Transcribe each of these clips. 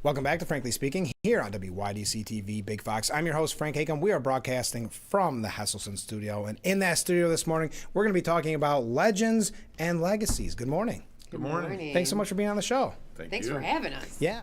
Welcome back to Frankly Speaking here on WYDC TV Big Fox. I'm your host, Frank Hakem. We are broadcasting from the Hesselson studio. And in that studio this morning, we're going to be talking about legends and legacies. Good morning. Good morning. Thanks so much for being on the show. Thanks for having us. Yeah.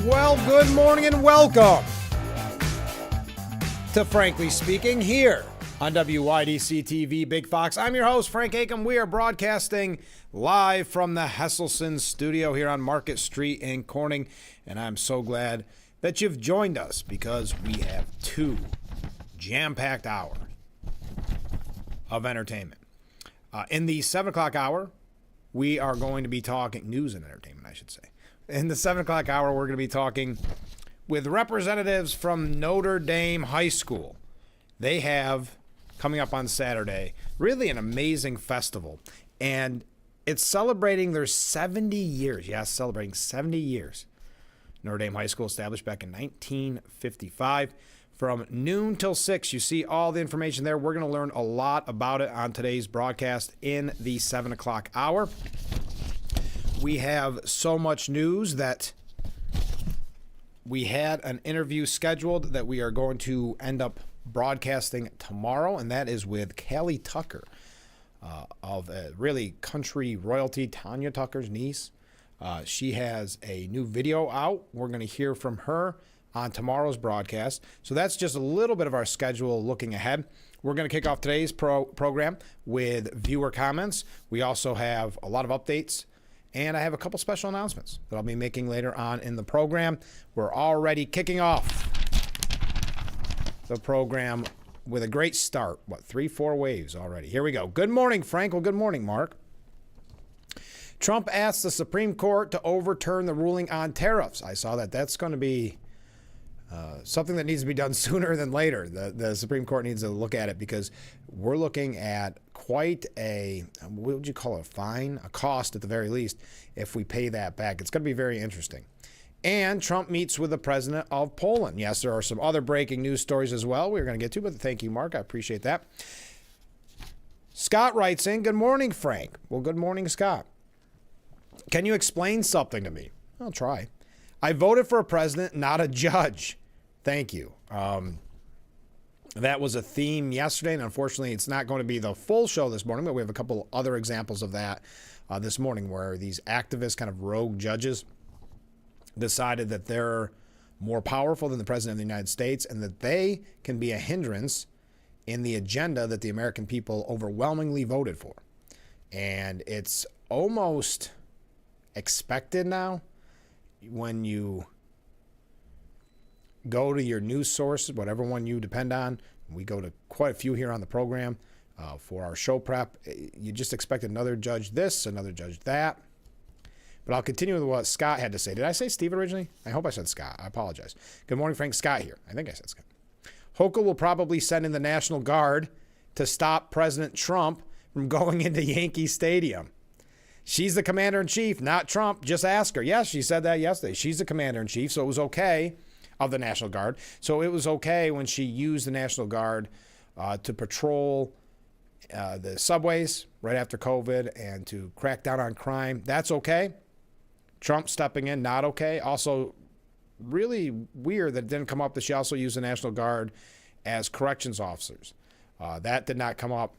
Well, good morning and welcome to Frankly Speaking here on WYDC TV Big Fox. I'm your host, Frank Hakem. We are broadcasting live from the Hesselson studio here on Market Street in Corning, and I'm so glad that you've joined us because we have two jam-packed hours of entertainment. In the 7 o'clock hour, we are going to be talking news and entertainment, I should say. In the 7 o'clock hour, we're going to be talking with representatives from Notre Dame High School. They have, coming up on Saturday, really an amazing festival. And it's celebrating their 70 years. Yes, celebrating 70 years. Notre Dame High School, established back in 1955. From noon till 6, you see all the information there. We're going to learn a lot about it on today's broadcast in the 7 o'clock hour. We have so much news that we had an interview scheduled that we are going to end up broadcasting tomorrow, and that is with Callie Tucker of really country royalty, Tanya Tucker's niece. She has a new video out. We're going to hear from her on tomorrow's broadcast. So that's just a little bit of our schedule looking ahead. We're going to kick off today's program with viewer comments. We also have a lot of updates. And I have a couple special announcements that I'll be making later on in the program. We're already kicking off the program with a great start. 3-4 waves already. Here we go. Good morning, Frank. Well, good morning, Mark. Trump asked the Supreme Court to overturn the ruling on tariffs. I saw that. That's going to be something that needs to be done sooner than later. The Supreme Court needs to look at it because we're looking at quite a, what would you call it, a fine, a cost at the very least, if we pay that back. It's going to be very interesting. And Trump meets with the president of Poland. Yes, there are some other breaking news stories as well we're going to get to, but thank you, Mark. I appreciate that. Scott writes in, good morning, Frank. Well, good morning, Scott. Can you explain something to me? I'll try. I voted for a president, not a judge. Thank you. That was a theme yesterday, and unfortunately, it's not going to be the full show this morning, but we have a couple other examples of that this morning where these activist kind of rogue judges decided that they're more powerful than the president of the United States and that they can be a hindrance in the agenda that the American people overwhelmingly voted for. And it's almost expected now when you go to your news sources, whatever one you depend on. We go to quite a few here on the program for our show prep. You just expect another judge this, another judge that. But I'll continue with what Scott had to say. Did I say Steve originally? I hope I said Scott. I apologize. Good morning, Frank. Scott here. I think I said Scott. Hochul will probably send in the National Guard to stop President Trump from going into Yankee Stadium. She's the commander-in-chief, not Trump. Just ask her. Yes, she said that yesterday. She's the commander-in-chief, so it was okay of the National Guard. So it was okay when she used the National Guard to patrol the subways right after COVID and to crack down on crime. That's okay. Trump stepping in, not okay. Also, really weird that it didn't come up that she also used the National Guard as corrections officers. That did not come up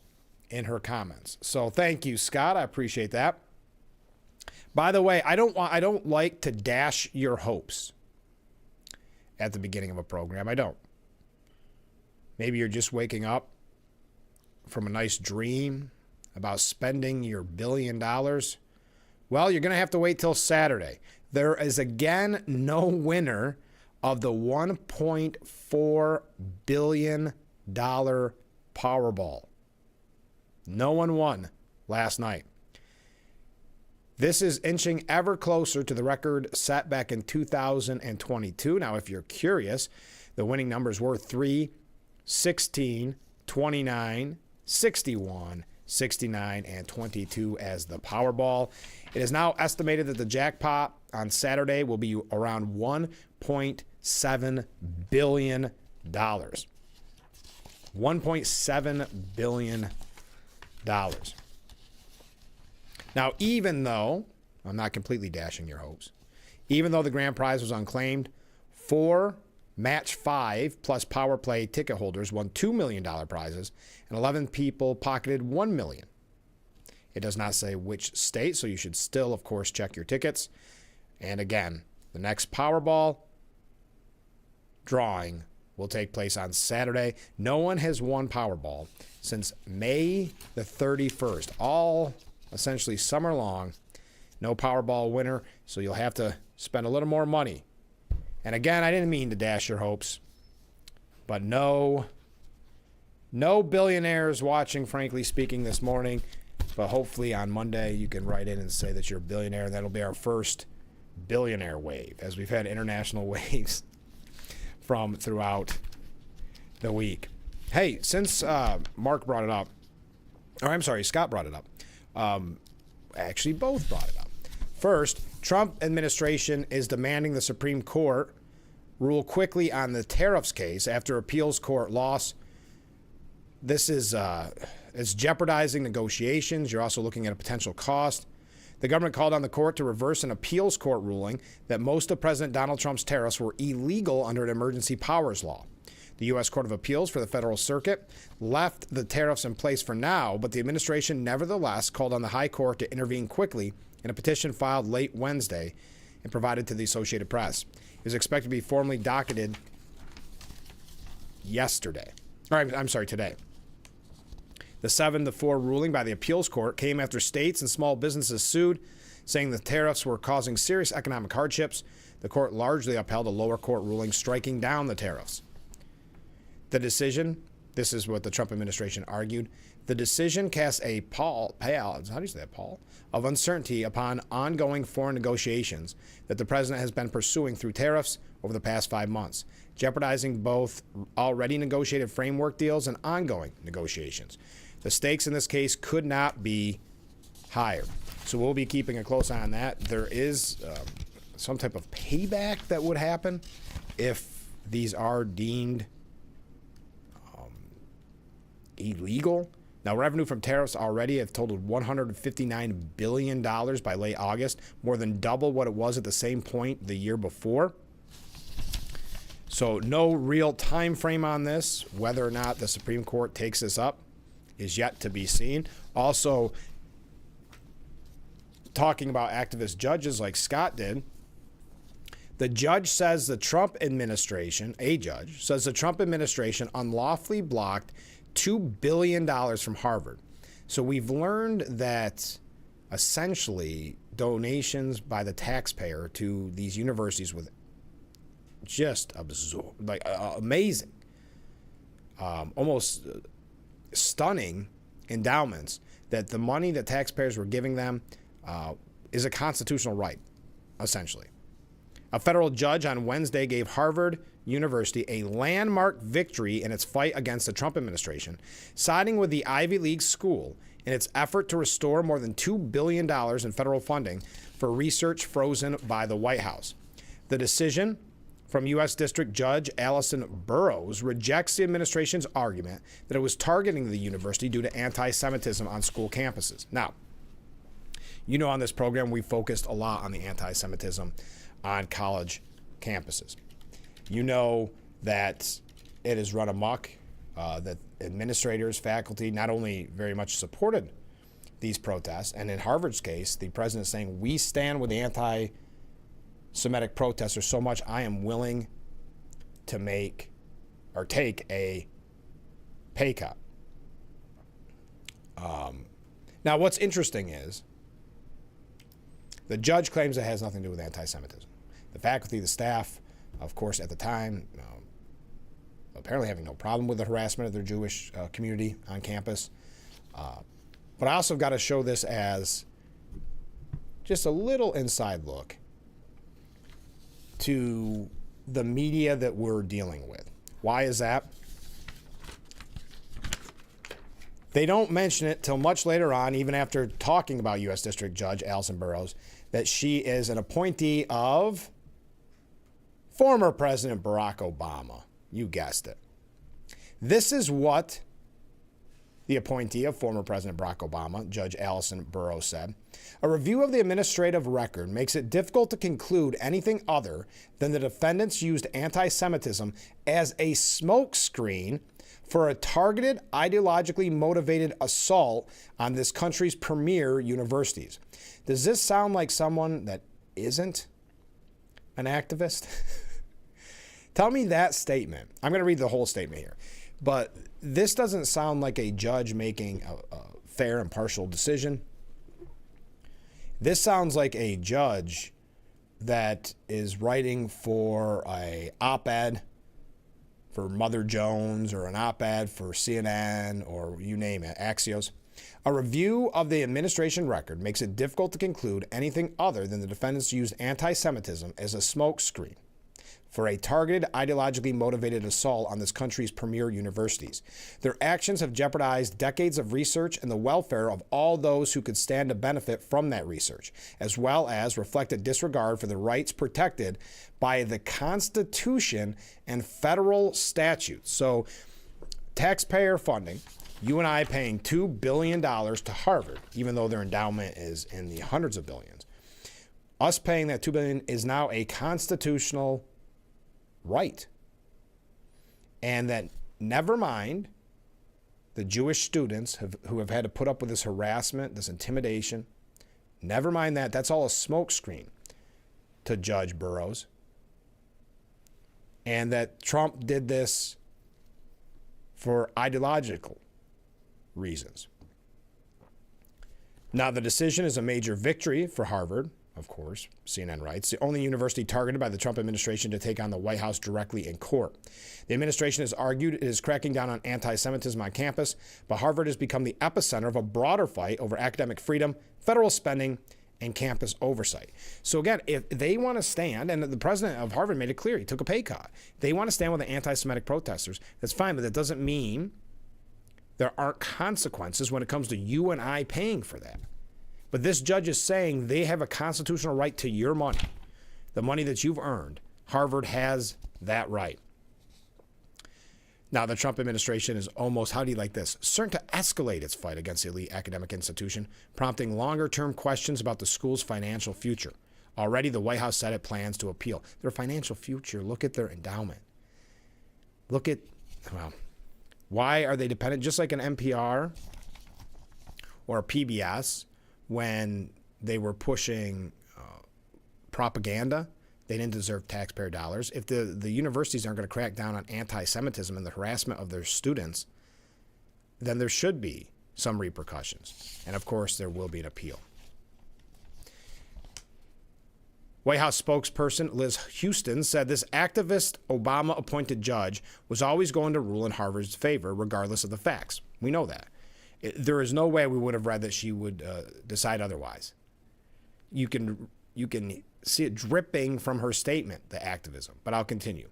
in her comments. So thank you, Scott. I appreciate that. By the way, I don't like to dash your hopes at the beginning of a program. I don't. Maybe you're just waking up from a nice dream about spending your $1 billion. Well, you're going to have to wait till Saturday. There is again no winner of the $1.4 billion Powerball. No one won last night. This is inching ever closer to the record set back in 2022. Now, if you're curious, the winning numbers were 3, 16, 29, 61, 69, and 22 as the Powerball. It is now estimated that the jackpot on Saturday will be around $1.7 billion. $1.7 billion. Now, even though, I'm not completely dashing your hopes, even though the grand prize was unclaimed, 4 match 5 plus power play ticket holders won $2 million prizes, and 11 people pocketed $1 million. It does not say which state, so you should still, of course, check your tickets. And again, the next Powerball drawing will take place on Saturday. No one has won Powerball since May the 31st, all essentially summer long. No Powerball winner, so you'll have to spend a little more money. And again, I didn't mean to dash your hopes, but no billionaires watching, frankly speaking, this morning. But hopefully on Monday you can write in and say that you're a billionaire, and that'll be our first billionaire wave, as we've had international waves from throughout the week. Hey, since Mark brought it up, or I'm sorry, Scott brought it up. Actually, both brought it up. First, Trump administration is demanding the Supreme Court rule quickly on the tariffs case after appeals court loss. This is it's jeopardizing negotiations. You're also looking at a potential cost. The government called on the court to reverse an appeals court ruling that most of President Donald Trump's tariffs were illegal under an emergency powers law. The U.S. Court of Appeals for the Federal Circuit left the tariffs in place for now, but the administration nevertheless called on the High Court to intervene quickly in a petition filed late Wednesday and provided to the Associated Press. It was expected to be formally docketed yesterday. Today. The 7-4 ruling by the appeals court came after states and small businesses sued, saying the tariffs were causing serious economic hardships. The court largely upheld a lower court ruling striking down the tariffs. The This is what the Trump administration argued. The decision casts a pall of uncertainty upon ongoing foreign negotiations that the president has been pursuing through tariffs over the past 5 months, jeopardizing both already negotiated framework deals and ongoing negotiations. The stakes in this case could not be higher. So we'll be keeping a close eye on that. There is some type of payback that would happen if these are deemed illegal. Now, revenue from tariffs already have totaled $159 billion by late August, more than double what it was at the same point the year before. So no real time frame on this. Whether or not the Supreme Court takes this up is yet to be seen. Also, talking about activist judges like Scott did, the judge says the Trump administration, unlawfully blocked $2 billion from Harvard. So we've learned that essentially donations by the taxpayer to these universities with just amazing, almost stunning endowments, that the money that taxpayers were giving them is a constitutional right, essentially. A federal judge on Wednesday gave Harvard University a landmark victory in its fight against the Trump administration, siding with the Ivy League school in its effort to restore more than $2 billion in federal funding for research frozen by the White House. The decision from U.S. District Judge Allison Burroughs rejects the administration's argument that it was targeting the university due to anti-Semitism on school campuses. Now, you know, on this program, we focused a lot on the anti-Semitism on college campuses. You know that it has run amok, that administrators, faculty, not only very much supported these protests, and in Harvard's case, the president is saying, we stand with the anti-Semitic protesters so much, I am willing to take a pay cut. Now, what's interesting is the judge claims it has nothing to do with anti-Semitism. The faculty, the staff, of course, at the time, apparently having no problem with the harassment of their Jewish community on campus. But I also got to show this as just a little inside look to the media that we're dealing with. Why is that? They don't mention it till much later on, even after talking about U.S. District Judge Allison Burroughs, that she is an appointee of former President Barack Obama. You guessed it. This is what the appointee of former President Barack Obama, Judge Allison Burroughs, said. A review of the administrative record makes it difficult to conclude anything other than the defendants used anti-Semitism as a smokescreen for a targeted, ideologically motivated assault on this country's premier universities. Does this sound like someone that isn't an activist? Tell me that statement. I'm going to read the whole statement here. But this doesn't sound like a judge making a fair and partial decision. This sounds like a judge that is writing for a op-ed for Mother Jones or an op-ed for CNN or you name it, Axios. A review of the administration record makes it difficult to conclude anything other than the defendants used anti-Semitism as a smokescreen for a targeted, ideologically motivated assault on this country's premier universities. Their actions have jeopardized decades of research and the welfare of all those who could stand to benefit from that research, as well as reflect a disregard for the rights protected by the Constitution and federal statutes. So, taxpayer funding, you and I paying $2 billion to Harvard, even though their endowment is in the hundreds of billions. Us paying that $2 billion is now a constitutional right. And that, never mind the Jewish students who have had to put up with this harassment, this intimidation, never mind that, that's all a smokescreen to Judge Burroughs. And that Trump did this for ideological reasons. Now, the decision is a major victory for Harvard, of course, CNN writes, the only university targeted by the Trump administration to take on the White House directly in court. The administration has argued it is cracking down on anti-Semitism on campus, but Harvard has become the epicenter of a broader fight over academic freedom, federal spending, and campus oversight. So again, if they want to stand, and the president of Harvard made it clear, he took a pay cut. They want to stand with the anti-Semitic protesters. That's fine, but that doesn't mean there aren't consequences when it comes to you and I paying for that. But this judge is saying they have a constitutional right to your money, the money that you've earned. Harvard has that right. Now, the Trump administration is almost, how do you like this, certain to escalate its fight against the elite academic institution, prompting longer-term questions about the school's financial future. Already, the White House said it plans to appeal. Their financial future, look at their endowment. Look at, well, why are they dependent? Just like an NPR or a PBS, when they were pushing propaganda, they didn't deserve taxpayer dollars. If the universities aren't going to crack down on anti-Semitism and the harassment of their students, then there should be some repercussions. And of course, there will be an appeal. White House spokesperson Liz Houston said this activist Obama-appointed judge was always going to rule in Harvard's favor, regardless of the facts. We know that. There is no way we would have read that she would decide otherwise. You can see it dripping from her statement, the activism. But I'll continue.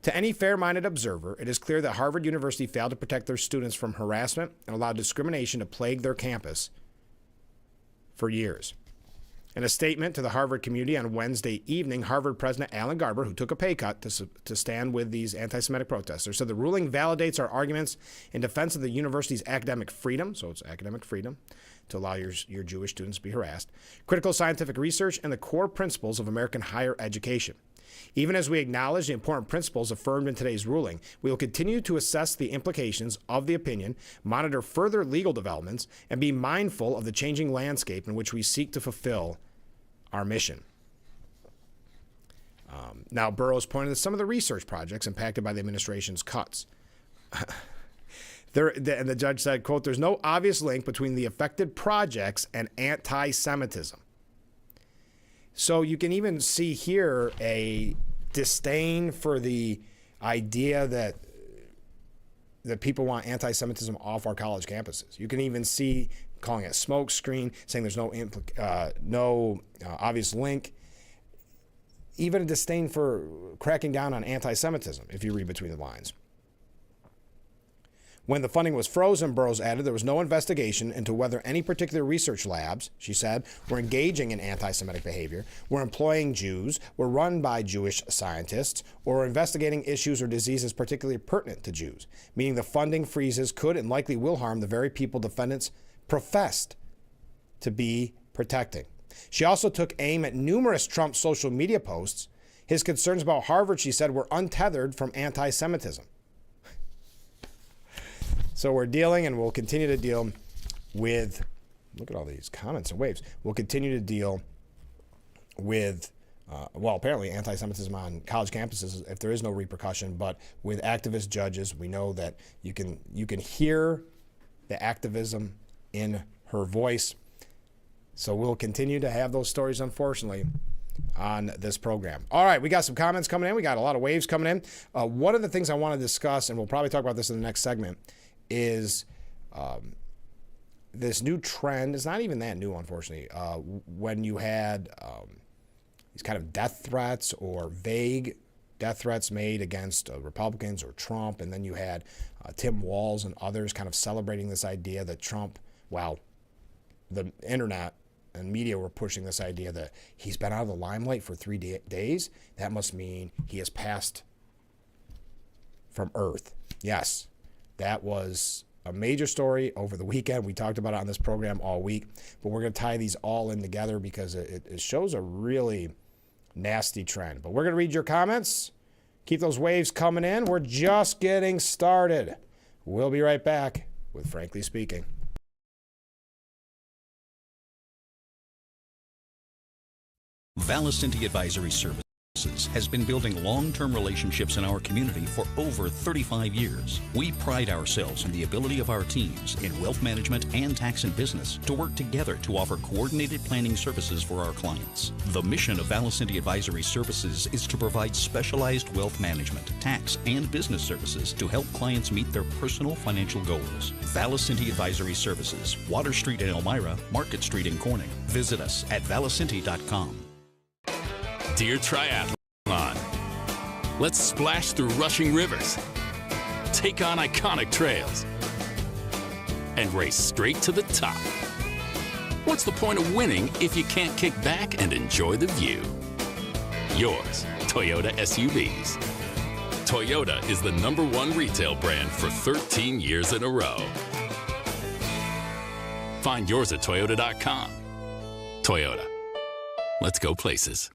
To any fair-minded observer, it is clear that Harvard University failed to protect their students from harassment and allowed discrimination to plague their campus for years. In a statement to the Harvard community on Wednesday evening, Harvard President Alan Garber, who took a pay cut to stand with these anti-Semitic protesters, said the ruling validates our arguments in defense of the university's academic freedom, so it's academic freedom, to allow your Jewish students to be harassed, critical scientific research, and the core principles of American higher education. Even as we acknowledge the important principles affirmed in today's ruling, we will continue to assess the implications of the opinion, monitor further legal developments, and be mindful of the changing landscape in which we seek to fulfill our mission. Now, Burroughs pointed to some of the research projects impacted by the administration's cuts. And the judge said, quote, there's no obvious link between the affected projects and anti-Semitism. So you can even see here a disdain for the idea that people want anti-Semitism off our college campuses. You can even see calling it a smoke screen, saying there's no obvious link. Even a disdain for cracking down on anti-Semitism, if you read between the lines. When the funding was frozen, Burroughs added, there was no investigation into whether any particular research labs, she said, were engaging in anti-Semitic behavior, were employing Jews, were run by Jewish scientists, or were investigating issues or diseases particularly pertinent to Jews, meaning the funding freezes could and likely will harm the very people defendants professed to be protecting. She also took aim at numerous Trump social media posts. His concerns about Harvard, she said, were untethered from anti-Semitism. So we're dealing, and we'll continue to deal with, look at all these comments and waves. We'll continue to deal with, apparently anti-Semitism on college campuses if there is no repercussion, but with activist judges, we know that you can hear the activism in her voice. So we'll continue to have those stories, unfortunately, on this program. All right, we got some comments coming in. We got a lot of waves coming in. One of the things I want to discuss, and we'll probably talk about this in the next segment, is this new trend. It's not even that new, unfortunately. When you had these kind of death threats or vague death threats made against Republicans or Trump, and then you had Tim Walz and others kind of celebrating this idea that Trump, the internet and media were pushing this idea that he's been out of the limelight for 3 days. That must mean he has passed from Earth. Yes, that was a major story over the weekend. We talked about it on this program all week, but we're going to tie these all in together because it shows a really nasty trend. But we're going to read your comments. Keep those waves coming in. We're just getting started. We'll be right back with Frankly Speaking. Valicenti Advisory Service has been building long-term relationships in our community for over 35 years. We pride ourselves in the ability of our teams in wealth management and tax and business to work together to offer coordinated planning services for our clients. The mission of Valicenti Advisory Services is to provide specialized wealth management, tax, and business services to help clients meet their personal financial goals. Valicenti Advisory Services, Water Street in Elmira, Market Street in Corning. Visit us at valicenti.com. Dear Triathlon, let's splash through rushing rivers, take on iconic trails, and race straight to the top. What's the point of winning if you can't kick back and enjoy the view? Yours, Toyota SUVs. Toyota is the #1 retail brand for 13 years in a row. Find yours at Toyota.com. Toyota. Let's go places.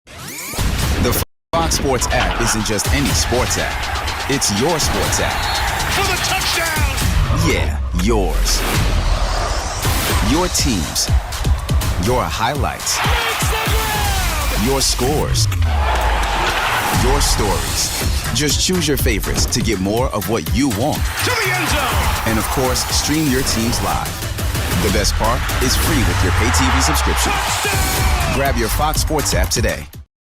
The Fox Sports app isn't just any sports app. It's your sports app. For the touchdown! Yeah, yours. Your teams. Your highlights. Your scores. Your stories. Just choose your favorites to get more of what you want. To the end zone! And of course, stream your teams live. The best part is free with your pay TV subscription. Grab your Fox Sports app today.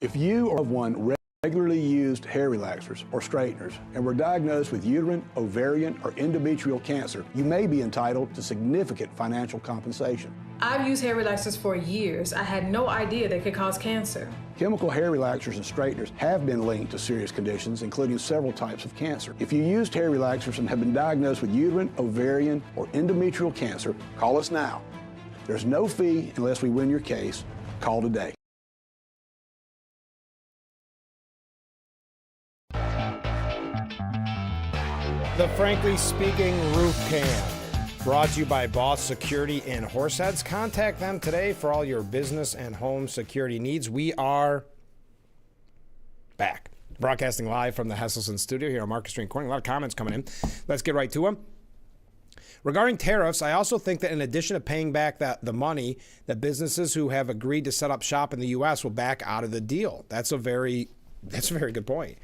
If you are one regularly used hair relaxers or straighteners and were diagnosed with uterine, ovarian, or endometrial cancer, you may be entitled to significant financial compensation. I've used hair relaxers for years. I had no idea they could cause cancer. Chemical hair relaxers and straighteners have been linked to serious conditions, including several types of cancer. If you used hair relaxers and have been diagnosed with uterine, ovarian, or endometrial cancer, call us now. There's no fee unless we win your case. Call today. The Frankly Speaking Roof Cam, brought to you by Boss Security in Horseheads. Contact them today for all your business and home security needs. We are back, broadcasting live from the Hesselson studio here on Market Street in Corning. A lot of comments coming in. Let's get right to them. Regarding tariffs, I also think that in addition to paying back the money, that businesses who have agreed to set up shop in the U.S. will back out of the deal. That's a very good point.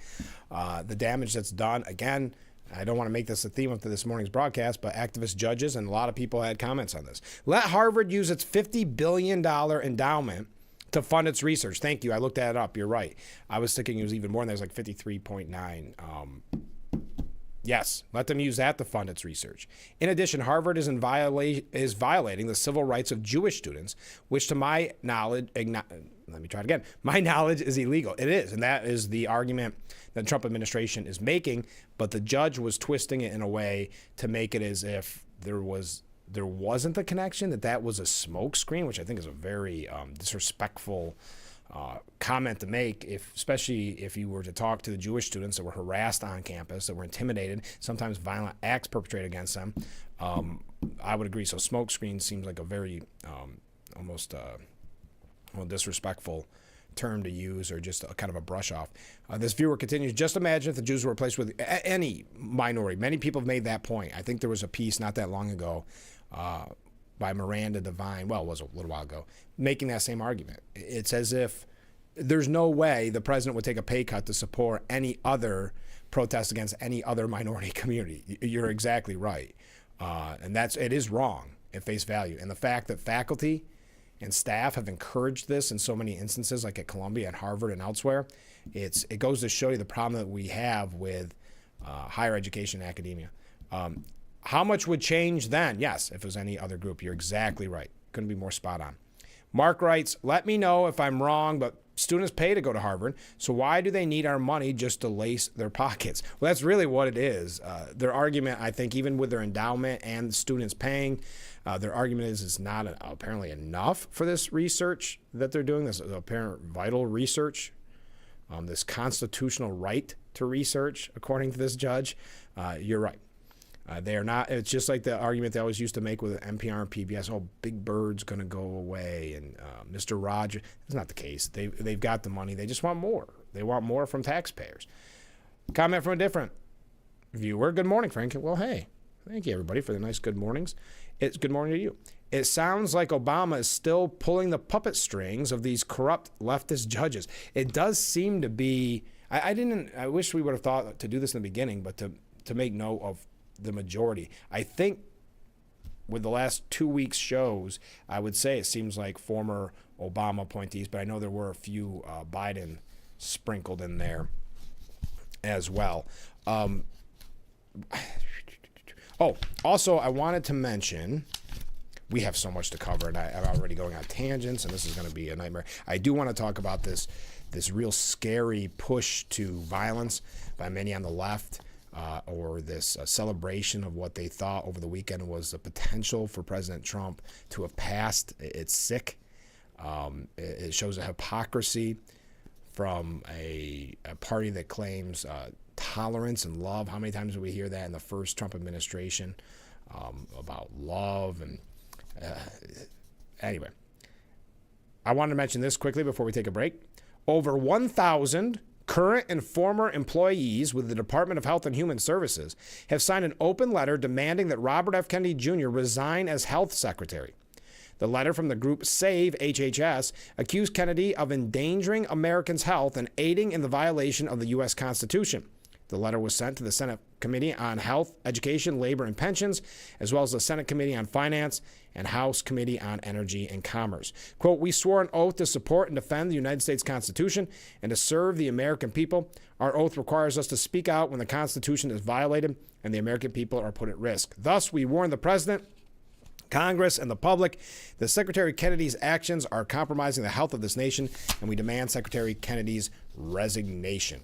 The damage that's done, again, I don't want to make this a theme of this morning's broadcast, but activist judges and a lot of people had comments on this. Let Harvard use its $50 billion endowment to fund its research. Thank you. I looked that up. You're right. I was thinking it was even more than that. It was like 53.9. Yes, let them use that to fund its research. In addition, Harvard is violating the civil rights of Jewish students, which to my knowledge, my knowledge is illegal. It is, and that is the argument that the Trump administration is making, but the judge was twisting it in a way to make it as if there wasn't the connection, that was a smokescreen, which I think is a very disrespectful comment to make, especially if you were to talk to the Jewish students that were harassed on campus, that were intimidated, sometimes violent acts perpetrated against them. I would agree. So smokescreen seems like a very almost disrespectful term to use, or just a kind of a brush off. This viewer continues, just imagine if the Jews were replaced with any minority. Many people have made that point. I think there was a piece not that long ago by Miranda Devine, well, it was a little while ago, making that same argument. It's as if there's no way the president would take a pay cut to support any other protest against any other minority community. You're exactly right. And it is wrong at face value. And the fact that faculty and staff have encouraged this in so many instances, like at Columbia and Harvard and elsewhere, it goes to show you the problem that we have with higher education and academia. How much would change then? Yes, if it was any other group. You're exactly right. Couldn't be more spot on. Mark writes, let me know if I'm wrong, but students pay to go to Harvard, so why do they need our money just to lace their pockets? Well, that's really what it is. Their argument, I think, even with their endowment and the students paying, their argument is it's not apparently enough for this research that they're doing, this apparent vital research, this constitutional right to research, according to this judge. You're right. They are not. It's just like the argument they always used to make with NPR and PBS. Oh, Big Bird's going to go away, and Mr. Rogers. That's not the case. They've got the money. They just want more. They want more from taxpayers. Comment from a different viewer. Good morning, Frank. Well, hey, thank you everybody for the nice good mornings. It's good morning to you. it sounds like Obama is still pulling the puppet strings of these corrupt leftist judges. It does seem to be, I wish we would have thought to do this in the beginning, but to make note of the majority. I think with the last 2 weeks' shows, I would say it seems like former Obama appointees, but I know there were a few Biden sprinkled in there as well. Also, I wanted to mention, we have so much to cover, and I'm already going on tangents, and this is going to be a nightmare. I do want to talk about this real scary push to violence by many on the left, or this celebration of what they thought over the weekend was the potential for President Trump to have passed. It's sick. It shows a hypocrisy from a party that claims tolerance and love. How many times did we hear that in the first Trump administration about love? And anyway, I wanted to mention this quickly before we take a break. Over 1,000 current and former employees with the Department of Health and Human Services have signed an open letter demanding that Robert F. Kennedy Jr. resign as health secretary. The letter from the group Save HHS accused Kennedy of endangering Americans' health and aiding in the violation of the U.S. Constitution. The letter was sent to the Senate Committee on Health, Education, Labor, and Pensions, as well as the Senate Committee on Finance and House Committee on Energy and Commerce. Quote, "We swore an oath to support and defend the United States Constitution and to serve the American people. Our oath requires us to speak out when the Constitution is violated and the American people are put at risk. Thus, we warn the President, Congress, and the public that Secretary Kennedy's actions are compromising the health of this nation, and we demand Secretary Kennedy's resignation."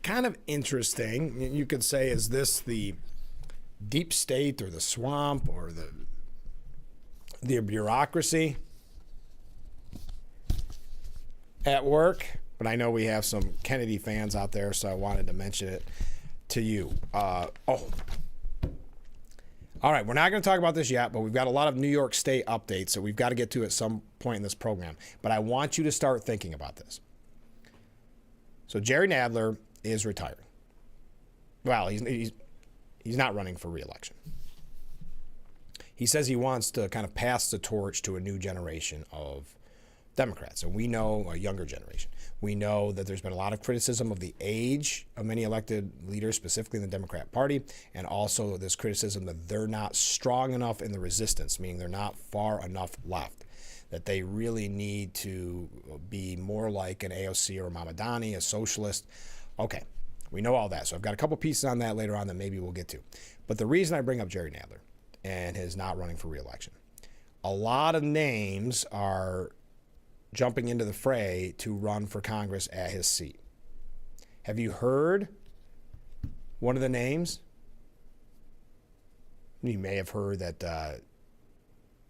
Kind of interesting. You could say, is this the deep state or the swamp or the bureaucracy at work? But I know we have some Kennedy fans out there, so I wanted to mention it to you. All right, we're not going to talk about this yet, but we've got a lot of New York State updates, so we've got to get to at some point in this program. But I want you to start thinking about this. So Jerry Nadler is retiring. Well, he's not running for re-election. He says he wants to kind of pass the torch to a new generation of Democrats, and we know a younger generation. We know that there's been a lot of criticism of the age of many elected leaders, specifically in the Democrat Party, and also this criticism that they're not strong enough in the resistance, meaning they're not far enough left, that they really need to be more like an AOC or a Mamadani, a socialist. Okay, we know all that. So I've got a couple pieces on that later on that maybe we'll get to. But the reason I bring up Jerry Nadler and his not running for re-election, a lot of names are jumping into the fray to run for Congress at his seat. Have you heard one of the names? You may have heard that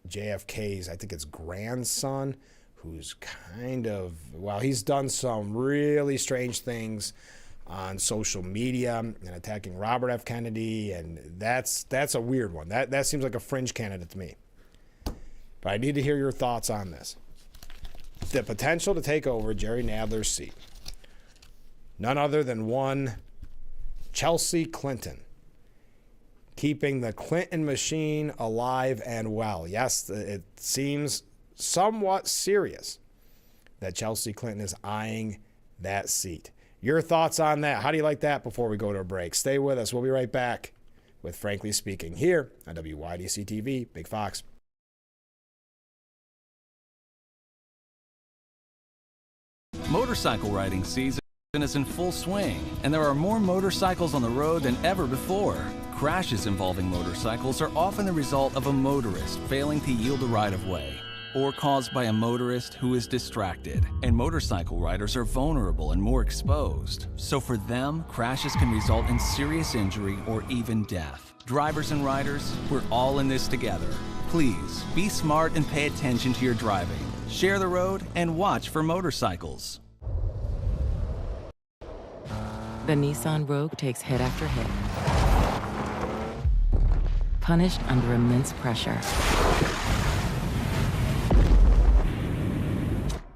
JFK's, I think it's grandson, who's kind of, well, he's done some really strange things on social media and attacking Robert F. Kennedy, and that's a weird one. That seems like a fringe candidate to me. But I need to hear your thoughts on this. The potential to take over Jerry Nadler's seat. None other than one Chelsea Clinton, keeping the Clinton machine alive and well. Yes, it seems somewhat serious that Chelsea Clinton is eyeing that seat. Your thoughts on that? How do you like that before we go to a break? Stay with us. We'll be right back with Frankly Speaking here on WYDC TV, Big Fox. Motorcycle riding season is in full swing, and there are more motorcycles on the road than ever before. Crashes involving motorcycles are often the result of a motorist failing to yield the right-of-way, or caused by a motorist who is distracted. And motorcycle riders are vulnerable and more exposed. So for them, crashes can result in serious injury or even death. Drivers and riders, we're all in this together. Please, be smart and pay attention to your driving. Share the road and watch for motorcycles. The Nissan Rogue takes hit after hit. Punished under immense pressure.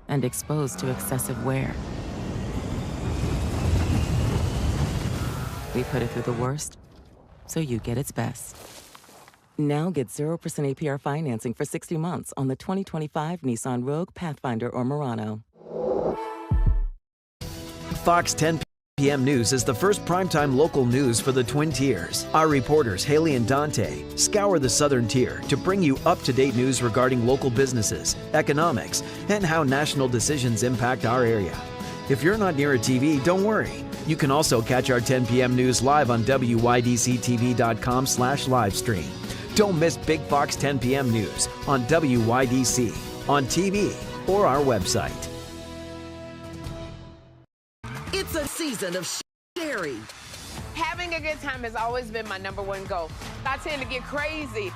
And exposed to excessive wear. We put it through the worst, so you get its best. Now get 0% APR financing for 60 months on the 2025 Nissan Rogue, Pathfinder, or Murano. Fox 10 p.m. News is the first primetime local news for the Twin Tiers. Our reporters, Haley and Dante, scour the Southern Tier to bring you up-to-date news regarding local businesses, economics, and how national decisions impact our area. If you're not near a TV, don't worry. You can also catch our 10 p.m. news live on WYDCTV.com/livestream. Don't miss Big Fox 10 p.m. news on WYDC, on TV, or our website. It's a season of sharing. Having a good time has always been my number one goal. I tend to get crazy.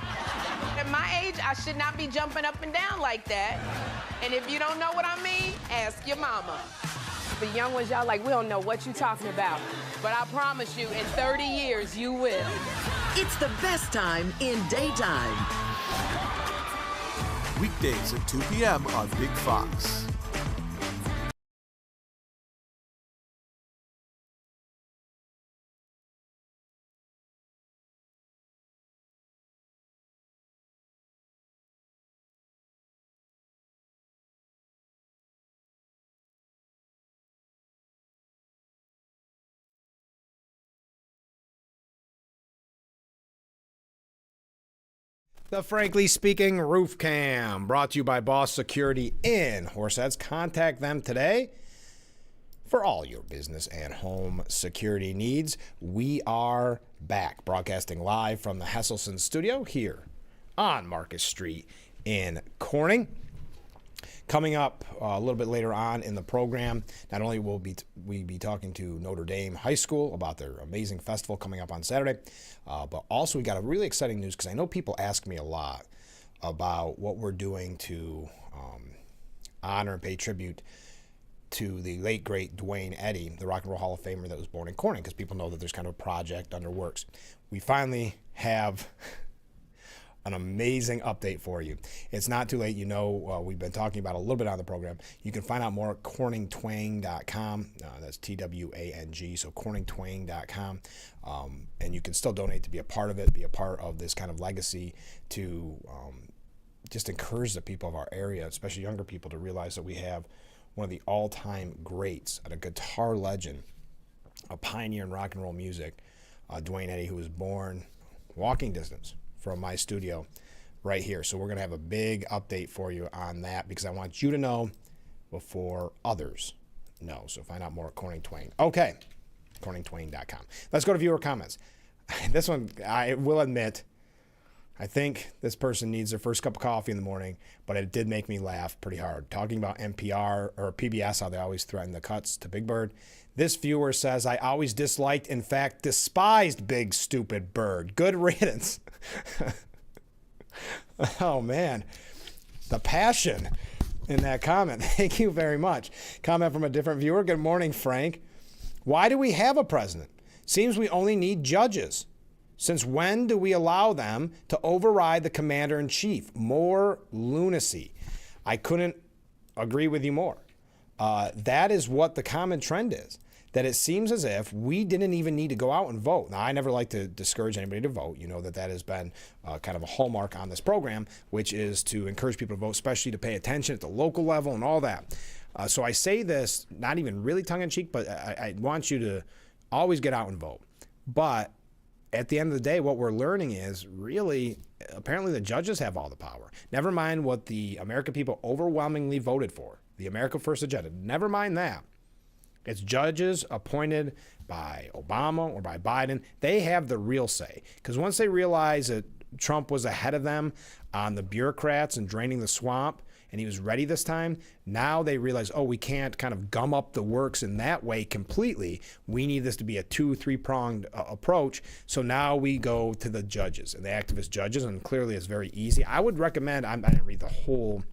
At my age, I should not be jumping up and down like that. And if you don't know what I mean, ask your mama. The young ones, y'all like, we don't know what you're talking about. But I promise you, in 30 years, you will. It's the best time in daytime. Weekdays at 2 p.m. on Big Fox. The Frankly Speaking Roof Cam, brought to you by Boss Security in Horseheads. Contact them today for all your business and home security needs. We are back, broadcasting live from the Hesselson studio here on Market Street in Corning. Coming up a little bit later on in the program, not only will we be talking to Notre Dame High School about their amazing festival coming up on Saturday, but also we got a really exciting news because I know people ask me a lot about what we're doing to honor and pay tribute to the late, great Dwayne Eddy, the Rock and Roll Hall of Famer that was born in Corning, because people know that there's kind of a project under works. We finally have an amazing update for you. It's not too late. You know, we've been talking about a little bit on the program. You can find out more at corningtwang.com. That's Twang, so corningtwang.com. And you can still donate to be a part of it, be a part of this kind of legacy to just encourage the people of our area, especially younger people, to realize that we have one of the all-time greats, and a guitar legend, a pioneer in rock and roll music, Dwayne Eddy, who was born walking distance from my studio right here. So we're going to have a big update for you on that because I want you to know before others know. So find out more at Corning Twain. Okay, corningtwain.com. Let's go to viewer comments. This one, I will admit, I think this person needs their first cup of coffee in the morning, but it did make me laugh pretty hard. Talking about NPR or PBS, how they always threaten the cuts to Big Bird. This viewer says, I always disliked, in fact, despised Big Stupid Bird. Good riddance. Oh, man. The passion in that comment. Thank you very much. Comment from a different viewer. Good morning, Frank. Why do we have a president? Seems we only need judges. Since when do we allow them to override the commander-in-chief? More lunacy. I couldn't agree with you more. That is what the common trend is, that it seems as if we didn't even need to go out and vote. Now, I never like to discourage anybody to vote. You know that has been kind of a hallmark on this program, which is to encourage people to vote, especially to pay attention at the local level and all that. So I say this, not even really tongue-in-cheek, but I want you to always get out and vote. But at the end of the day, what we're learning is really, apparently the judges have all the power. Never mind what the American people overwhelmingly voted for, the America First agenda. Never mind that. It's judges appointed by Obama or by Biden. They have the real say. Because once they realize that Trump was ahead of them on the bureaucrats and draining the swamp, and he was ready this time, now they realize, oh, we can't kind of gum up the works in that way completely. We need this to be a 2-3-pronged approach. So now we go to the judges and the activist judges, and clearly it's very easy. I would recommend, I didn't read the whole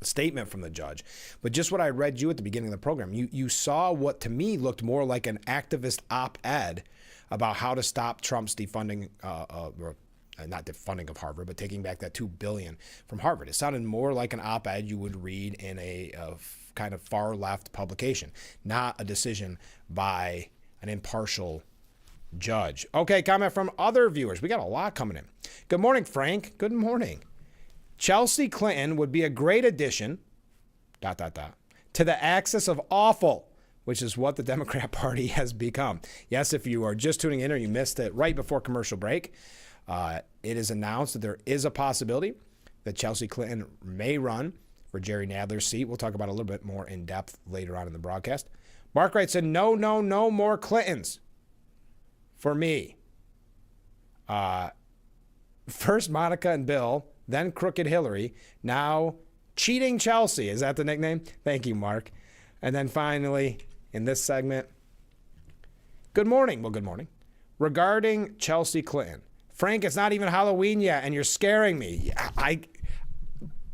statement from the judge, but just what I read you at the beginning of the program, you saw what to me looked more like an activist op-ed about how to stop Trump's defunding, not defunding of Harvard, but taking back that $2 billion from Harvard. It sounded more like an op-ed you would read in a kind of far left publication, not a decision by an impartial judge. Okay, comment from other viewers. We got a lot coming in. Good morning, Frank. Good morning. Chelsea Clinton would be a great addition, ... to the axis of awful, which is what the Democrat Party has become. Yes, if you are just tuning in or you missed it right before commercial break, it is announced that there is a possibility that Chelsea Clinton may run for Jerry Nadler's seat. We'll talk about it a little bit more in depth later on in the broadcast. Mark Wright said, no more Clintons for me. First Monica and Bill, then Crooked Hillary, now Cheating Chelsea. Is that the nickname? Thank you, Mark. And then finally, in this segment, good morning. Well, good morning. Regarding Chelsea Clinton. Frank, it's not even Halloween yet, and you're scaring me.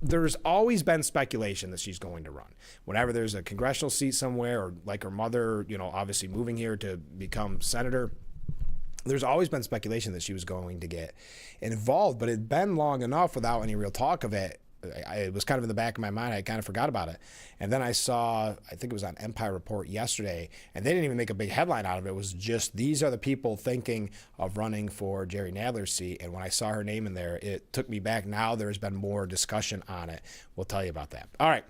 There's always been speculation that she's going to run. Whenever there's a congressional seat somewhere, or like her mother, obviously moving here to become senator, there's always been speculation that she was going to get involved, but it'd been long enough without any real talk of it. It was kind of in the back of my mind. I kind of forgot about it. And then I saw, I think it was on Empire Report yesterday, and they didn't even make a big headline out of it. It was just, these are the people thinking of running for Jerry Nadler's seat. And when I saw her name in there, it took me back. Now there's been more discussion on it. We'll tell you about that. All right.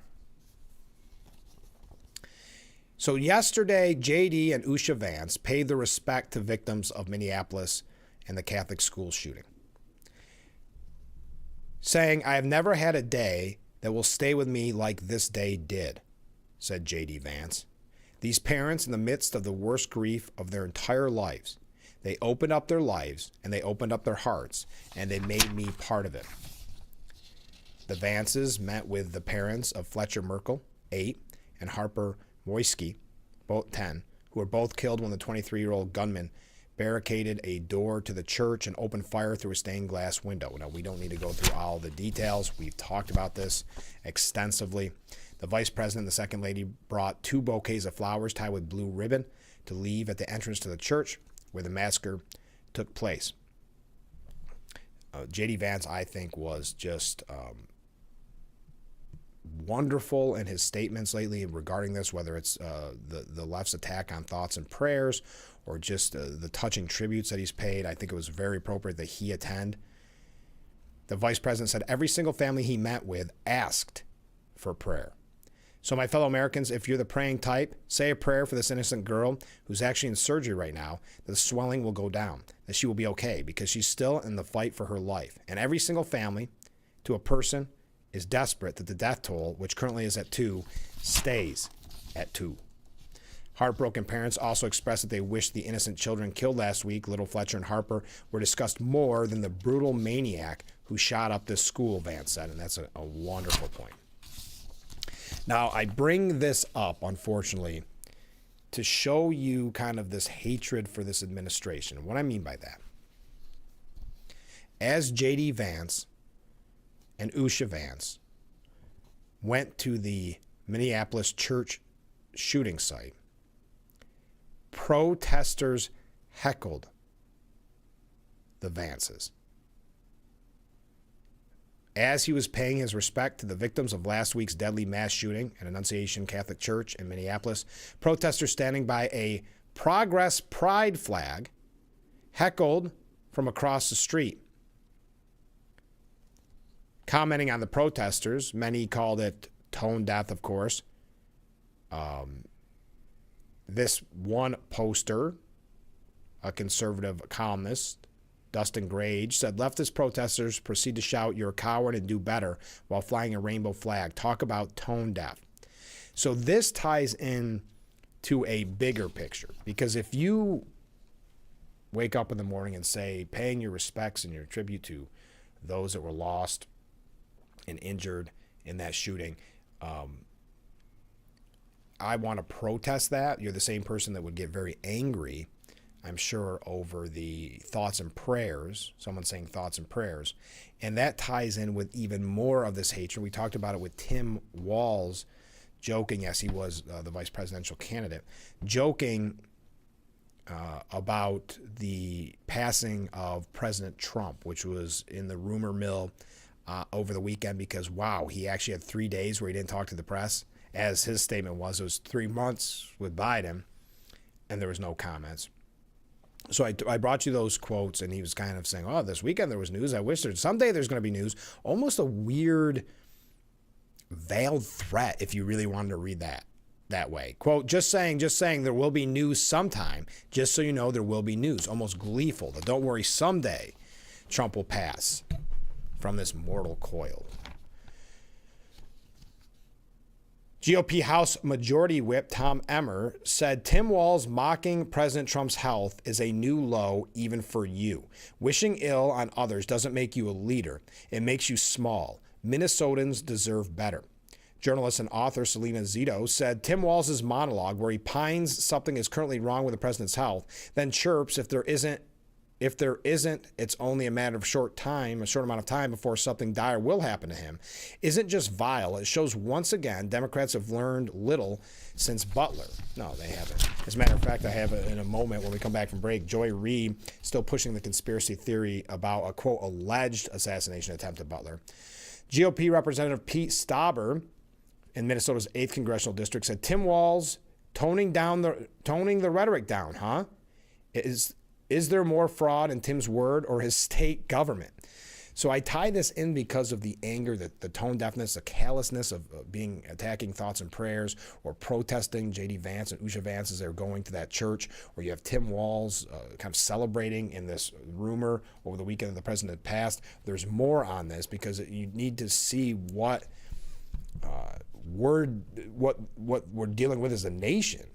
So yesterday, JD and Usha Vance paid their respect to victims of Minneapolis and the Catholic school shooting, saying, I have never had a day that will stay with me like this day did, said J.D. Vance. These parents, in the midst of the worst grief of their entire lives, they opened up their lives and they opened up their hearts and they made me part of it. The Vances met with the parents of Fletcher Merkel, 8, and Harper Moisky, both 10, who were both killed when the 23-year-old gunman barricaded a door to the church and opened fire through a stained glass window. Now, we don't need to go through all the details. We've talked about this extensively. The vice president and the second lady brought 2 bouquets of flowers tied with blue ribbon to leave at the entrance to the church where the massacre took place. J.D. Vance, I think, was just wonderful in his statements lately regarding this, whether it's the left's attack on thoughts and prayers or just the touching tributes that he's paid. I think it was very appropriate that he attend. The vice president said every single family he met with asked for prayer. So my fellow Americans, if you're the praying type, say a prayer for this innocent girl who's actually in surgery right now, that the swelling will go down, that she will be okay, because she's still in the fight for her life. And every single family, to a person, is desperate that the death toll, which currently is at 2, stays at 2. Heartbroken parents also expressed that they wish the innocent children killed last week, little Fletcher and Harper, were discussed more than the brutal maniac who shot up this school, Vance said, and that's a wonderful point. Now, I bring this up, unfortunately, to show you kind of this hatred for this administration. And what I mean by that, as J.D. Vance and Usha Vance went to the Minneapolis church shooting site, protesters heckled the Vances. As he was paying his respect to the victims of last week's deadly mass shooting at Annunciation Catholic Church in Minneapolis, protesters standing by a Progress Pride flag heckled from across the street. Commenting on the protesters, many called it tone deaf, of course. This one poster, a conservative columnist, Dustin Grage, said leftist protesters proceed to shout, "You're a coward and do better," while flying a rainbow flag. Talk about tone deaf. So this ties in to a bigger picture, because if you wake up in the morning and say, paying your respects and your tribute to those that were lost and injured in that shooting, I want to protest that. You're the same person that would get very angry, I'm sure, over the thoughts and prayers, someone saying thoughts and prayers. And that ties in with even more of this hatred. We talked about it with Tim Walz joking, yes, he was the vice presidential candidate, joking about the passing of President Trump, which was in the rumor mill over the weekend because, wow, he actually had 3 days where he didn't talk to the press. As his statement was, it was 3 months with Biden, and there was no comments. So I brought you those quotes, and he was kind of saying, oh, this weekend there was news. I wish someday there's going to be news. Almost a weird veiled threat if you really wanted to read that way. Quote, just saying there will be news sometime. Just so you know, there will be news. Almost gleeful. That don't worry, someday Trump will pass from this mortal coil. GOP House Majority Whip Tom Emmer said Tim Walz mocking President Trump's health is a new low even for you. Wishing ill on others doesn't make you a leader. It makes you small. Minnesotans deserve better. Journalist and author Selena Zito said Tim Walz's monologue, where he pines something is currently wrong with the president's health, then chirps if there isn't, it's only a matter of a short amount of time before something dire will happen to him, isn't just vile. It shows once again Democrats have learned little since Butler. No, they haven't. As a matter of fact, I have in a moment when we come back from break, Joy Reid still pushing the conspiracy theory about a, quote, alleged assassination attempt at Butler. GOP Representative Pete Stauber in Minnesota's 8th Congressional District said Tim Walz toning the rhetoric down, huh? Is there more fraud in Tim's word or his state government? So I tie this in because of the anger, the tone deafness, the callousness of attacking thoughts and prayers, or protesting J.D. Vance and Usha Vance as they're going to that church, or you have Tim Walz kind of celebrating in this rumor over the weekend that the president had passed. There's more on this because you need to see what we're dealing with as a nation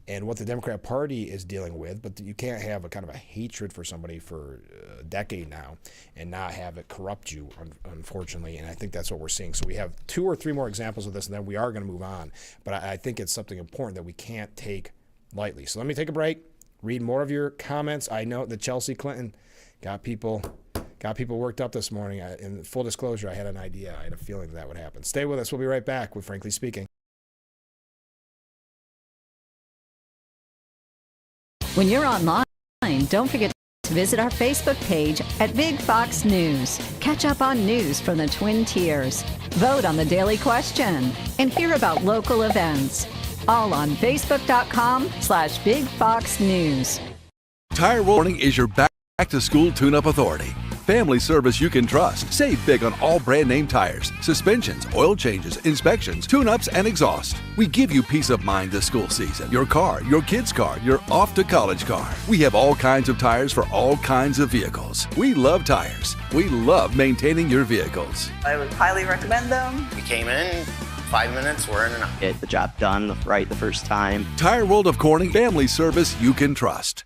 and what the Democrat Party is dealing with, but you can't have a kind of a hatred for somebody for a decade now and not have it corrupt you, unfortunately, and I think that's what we're seeing. So we have 2 or 3 more examples of this, and then we are going to move on, but I think it's something important that we can't take lightly. So let me take a break, read more of your comments. I know that Chelsea Clinton got people worked up this morning. In full disclosure, I had an idea. I had a feeling that would happen. Stay with us. We'll be right back with Frankly Speaking. When you're online, don't forget to visit our Facebook page at Big Fox News. Catch up on news from the Twin Tiers. Vote on the daily question and hear about local events. All on Facebook.com/Big Fox News. Tire Warning is your back-to-school tune-up authority. Family service you can trust. Save big on all brand name tires, suspensions, oil changes, inspections, tune-ups, and exhaust. We give you peace of mind this school season. Your car, your kid's car, your off-to-college car. We have all kinds of tires for all kinds of vehicles. We love tires. We love maintaining your vehicles. I would highly recommend them. We came in, 5 minutes, we're in and out. Get the job done right the first time. Tire World of Corning, family service you can trust.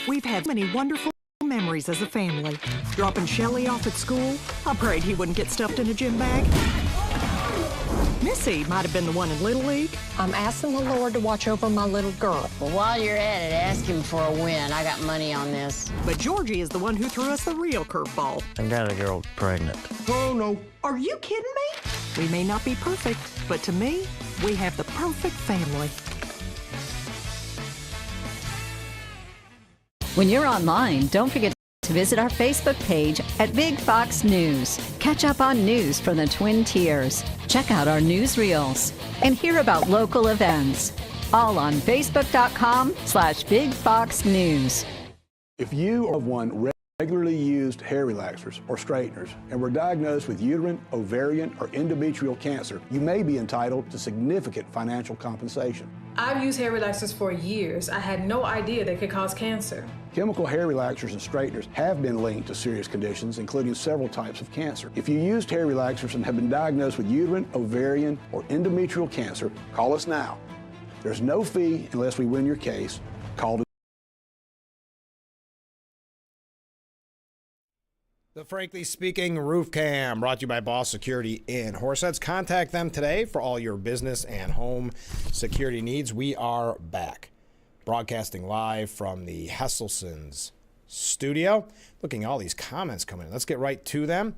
We've had many wonderful memories as a family. Dropping Shelly off at school. I prayed he wouldn't get stuffed in a gym bag. Missy might have been the one in Little League. I'm asking the Lord to watch over my little girl. Well, while you're at it, ask him for a win. I got money on this. But Georgie is the one who threw us the real curveball. I got a girl pregnant. Oh, no. Are you kidding me? We may not be perfect, but to me, we have the perfect family. When you're online, don't forget to visit our Facebook page at Big Fox News. Catch up on news from the Twin Tiers. Check out our newsreels and hear about local events. All on Facebook.com/Big Fox News. If you are one regularly used hair relaxers or straighteners and were diagnosed with uterine, ovarian, or endometrial cancer, you may be entitled to significant financial compensation. I've used hair relaxers for years. I had no idea they could cause cancer. Chemical hair relaxers and straighteners have been linked to serious conditions, including several types of cancer. If you used hair relaxers and have been diagnosed with uterine, ovarian, or endometrial cancer, call us now. There's no fee unless we win your case. Call The Frankly Speaking Roof Cam, brought to you by Boss Security in Horseheads. Contact them today for all your business and home security needs. We are back, broadcasting live from the Hesselson's studio. Looking at all these comments coming in. Let's get right to them.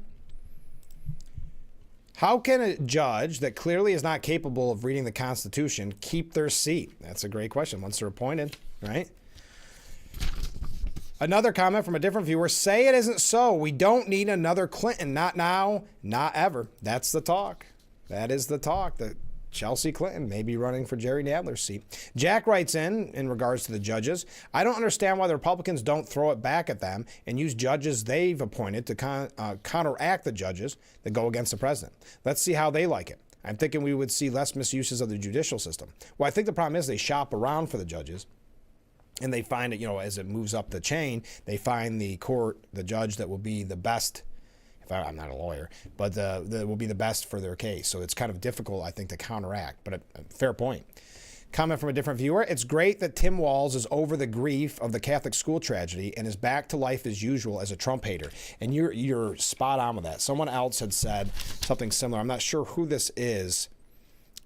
How can a judge that clearly is not capable of reading the Constitution keep their seat? That's a great question once they're appointed, right? Another comment from a different viewer, say it isn't so. We don't need another Clinton. Not now, not ever. That's the talk. That is the talk. That Chelsea Clinton may be running for Jerry Nadler's seat. Jack writes in regards to the judges, I don't understand why the Republicans don't throw it back at them and use judges they've appointed to counteract the judges that go against the president. Let's see how they like it. I'm thinking we would see less misuses of the judicial system. Well, I think the problem is they shop around for the judges, and they find it, as it moves up the chain, they find the judge that will be the best. I'm not a lawyer, but that will be the best for their case. So it's kind of difficult, I think, to counteract, but a fair point. Comment from a different viewer. It's great that Tim Walz is over the grief of the Catholic school tragedy and is back to life as usual as a Trump hater. And you're spot on with that. Someone else had said something similar. I'm not sure who this is.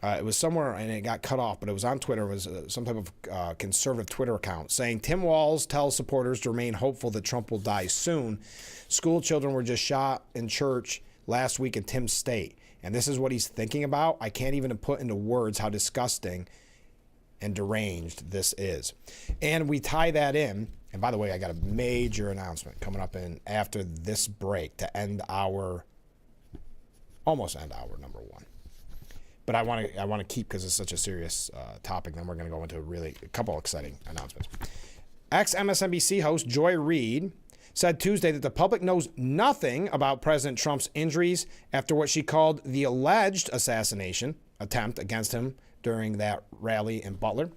It was somewhere and it got cut off, but it was on Twitter. It was some type of conservative Twitter account saying, Tim Walz tells supporters to remain hopeful that Trump will die soon. School children were just shot in church last week in Tim's state. And this is what he's thinking about. I can't even put into words how disgusting and deranged this is. And we tie that in. And by the way, I got a major announcement coming up after this break to almost end hour number one. But I want to keep, because it's such a serious topic. Then we're going to go into a couple exciting announcements. Ex-MSNBC host Joy Reid said Tuesday that the public knows nothing about President Trump's injuries after what she called the alleged assassination attempt against him during that rally in Butler.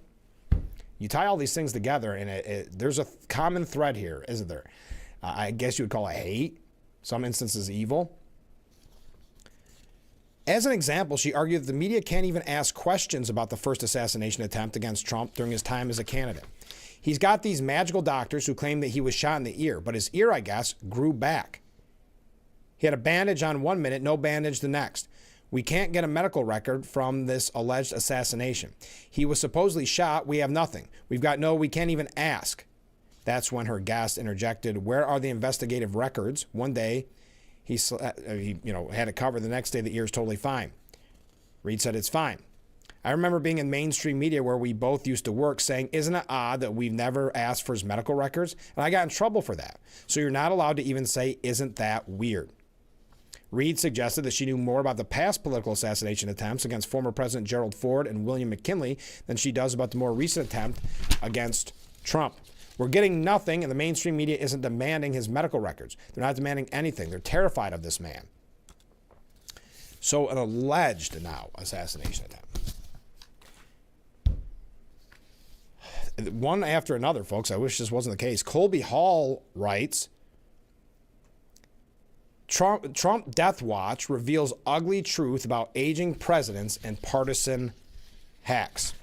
You tie all these things together, and there's a common thread here, isn't there? I guess you would call it hate, some instances evil. As an example, she argued that the media can't even ask questions about the first assassination attempt against Trump during his time as a candidate. He's got these magical doctors who claim that he was shot in the ear, but his ear, I guess, grew back. He had a bandage on 1 minute, no bandage the next. We can't get a medical record from this alleged assassination. He was supposedly shot. We have nothing. We can't even ask. That's when her guest interjected, where are the investigative records? One day, he had it covered. The next day, the ear is totally fine. Reid said it's fine. I remember being in mainstream media where we both used to work saying, isn't it odd that we've never asked for his medical records? And I got in trouble for that. So you're not allowed to even say, isn't that weird? Reid suggested that she knew more about the past political assassination attempts against former President Gerald Ford and William McKinley than she does about the more recent attempt against Trump. We're getting nothing, and the mainstream media isn't demanding his medical records. They're not demanding anything. They're terrified of this man. So an alleged now assassination attempt. One after another, folks. I wish this wasn't the case. Colby Hall writes, Trump Death Watch reveals ugly truth about aging presidents and partisan hacks.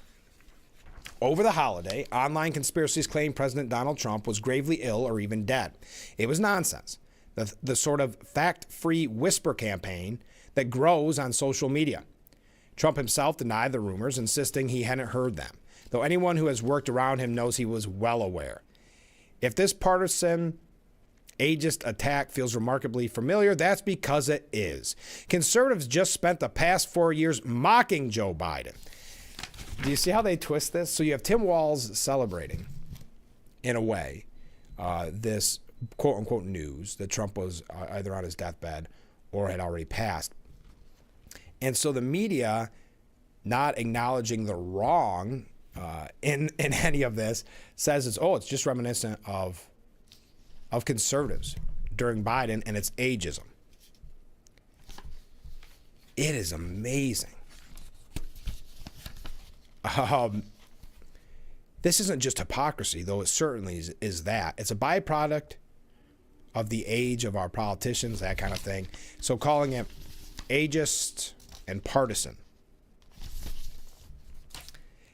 Over the holiday, online conspiracies claim President Donald Trump was gravely ill or even dead. It was nonsense. The sort of fact-free whisper campaign that grows on social media. Trump himself denied the rumors, insisting he hadn't heard them, though anyone who has worked around him knows he was well aware. If this partisan ageist attack feels remarkably familiar, that's because it is. Conservatives just spent the past 4 years mocking Joe Biden. Do you see how they twist this? So you have Tim Walz celebrating, in a way, this quote-unquote news that Trump was either on his deathbed or had already passed. And so the media, not acknowledging the wrong in any of this, says it's just reminiscent of conservatives during Biden and it's ageism. It is amazing. This isn't just hypocrisy, though it certainly is that. It's a byproduct of the age of our politicians, that kind of thing. So calling it ageist and partisan.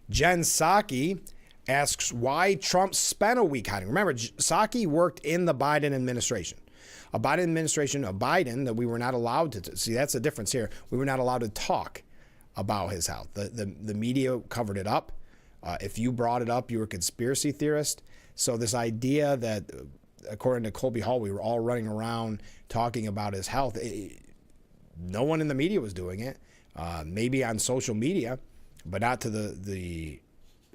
Jen Psaki asks why Trump spent a week hiding. Remember, Psaki worked in the Biden administration. A Biden that we were not allowed to see. That's the difference here. We were not allowed to talk about his health. The media covered it up. If you brought it up, you were a conspiracy theorist. So this idea that, according to Colby Hall, we were all running around talking about his health, no one in the media was doing it. Maybe on social media, but not to the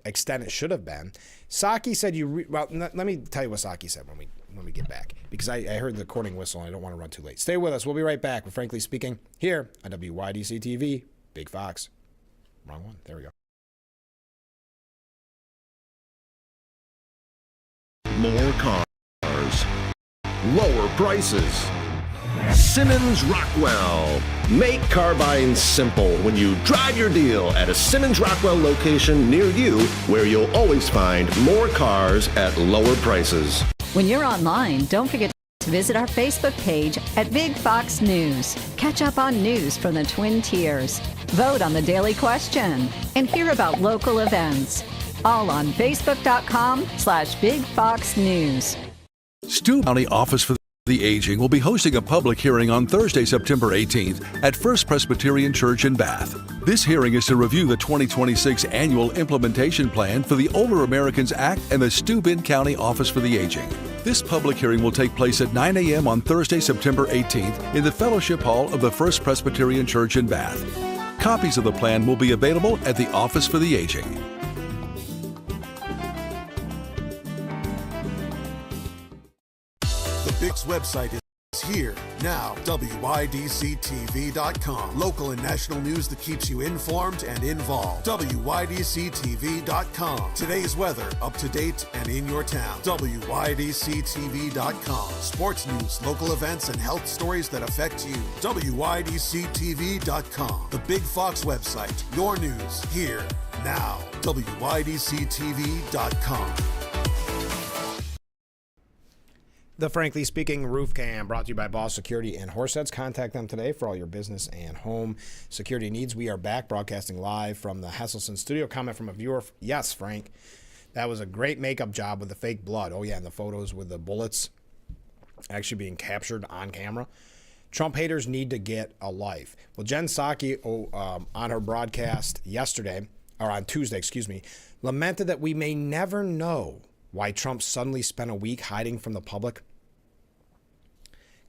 extent it should have been. Psaki said let me tell you what Psaki said when we get back, because I heard the recording whistle and I don't want to run too late. Stay with us. We'll be right back with Frankly Speaking here on WYDC TV. Big Fox. wrong one. There we go. More cars, lower prices. Simmons Rockwell. Make car buying simple when you drive your deal at a Simmons Rockwell location near you, where you'll always find more cars at lower prices. When you're online, don't forget to visit our Facebook page at Big Fox News. Catch up on news from the Twin Tiers. Vote on the daily question and hear about local events. All on Facebook.com/Big Fox News. Steuben County Office for the Aging will be hosting a public hearing on Thursday, September 18th at First Presbyterian Church in Bath. This hearing is to review the 2026 Annual Implementation Plan for the Older Americans Act and the Steuben County Office for the Aging. This public hearing will take place at 9 a.m. on Thursday, September 18th in the Fellowship Hall of the First Presbyterian Church in Bath. Copies of the plan will be available at the Office for the Aging. The Bix website is here now. WYDCTV.com. Local and national news that keeps you informed and involved. WYDCTV.com. Today's weather, up to date and in your town. WYDCTV.com. Sports news, local events, and health stories that affect you. WYDCTV.com. The Big Fox website. Your news here now. WYDCTV.com. The Frankly Speaking Roof Cam, brought to you by Boss Security and Horseheads. Contact them today for all your business and home security needs. We are back broadcasting live from the Hesselson studio. Comment from a viewer. Yes, Frank, that was a great makeup job with the fake blood. Oh, yeah, and the photos with the bullets actually being captured on camera. Trump haters need to get a life. Well, Jen Psaki, on her broadcast yesterday, or on Tuesday, lamented that we may never know why Trump suddenly spent a week hiding from the public.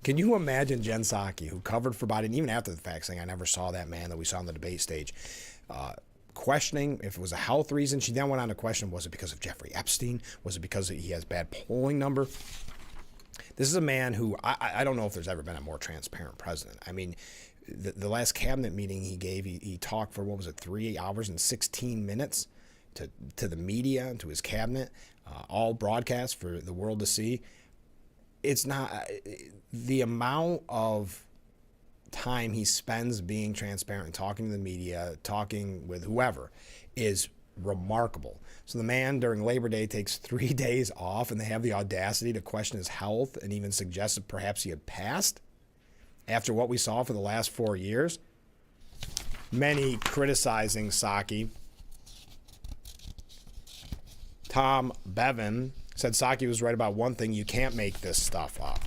Can you imagine Jen Psaki, who covered for Biden, even after the fact, saying, I never saw that man that we saw on the debate stage, questioning if it was a health reason. She then went on to question, was it because of Jeffrey Epstein? Was it because he has bad polling number? This is a man who, I don't know if there's ever been a more transparent president. I mean, the last cabinet meeting he gave, he talked for, 3 hours and 16 minutes to the media and to his cabinet, all broadcast for the world to see. It's not the amount of time he spends being transparent and talking to the media, talking with whoever, is remarkable. So the man during Labor Day takes 3 days off, and they have the audacity to question his health and even suggest that perhaps he had passed after what we saw for the last 4 years. Many criticizing Psaki. Tom Bevan said Psaki was right about one thing: you can't make this stuff up.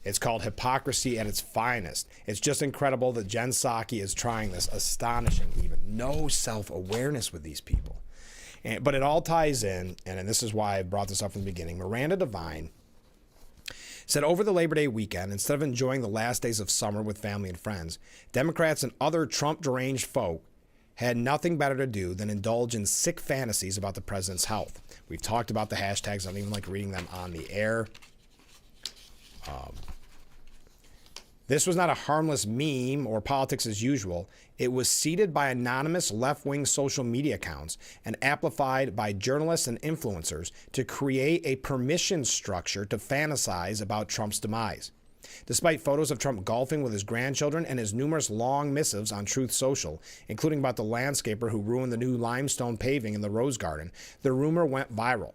It's called hypocrisy at its finest. It's just incredible that Jen Psaki is trying this. Astonishing, even. No self-awareness with these people. But it all ties in, and this is why I brought this up from the beginning. Miranda Devine said over the Labor Day weekend, instead of enjoying the last days of summer with family and friends, Democrats and other Trump-deranged folk had nothing better to do than indulge in sick fantasies about the president's health. We've talked about the hashtags. I don't even like reading them on the air. This was not a harmless meme or politics as usual. It was seeded by anonymous left-wing social media accounts and amplified by journalists and influencers to create a permission structure to fantasize about Trump's demise. Despite photos of Trump golfing with his grandchildren and his numerous long missives on Truth Social, including about the landscaper who ruined the new limestone paving in the Rose Garden, the rumor went viral.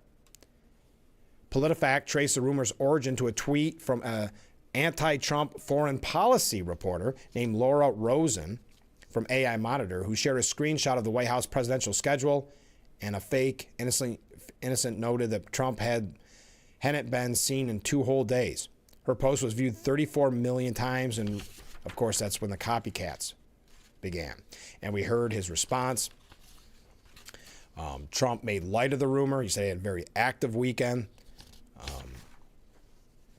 PolitiFact traced the rumor's origin to a tweet from an anti-Trump foreign policy reporter named Laura Rosen from AI Monitor, who shared a screenshot of the White House presidential schedule, and a fake innocent noted that Trump hadn't been seen in 2 whole days. Her post was viewed 34 million times, and of course that's when the copycats began. And we heard his response. Trump made light of the rumor. He said he had a very active weekend,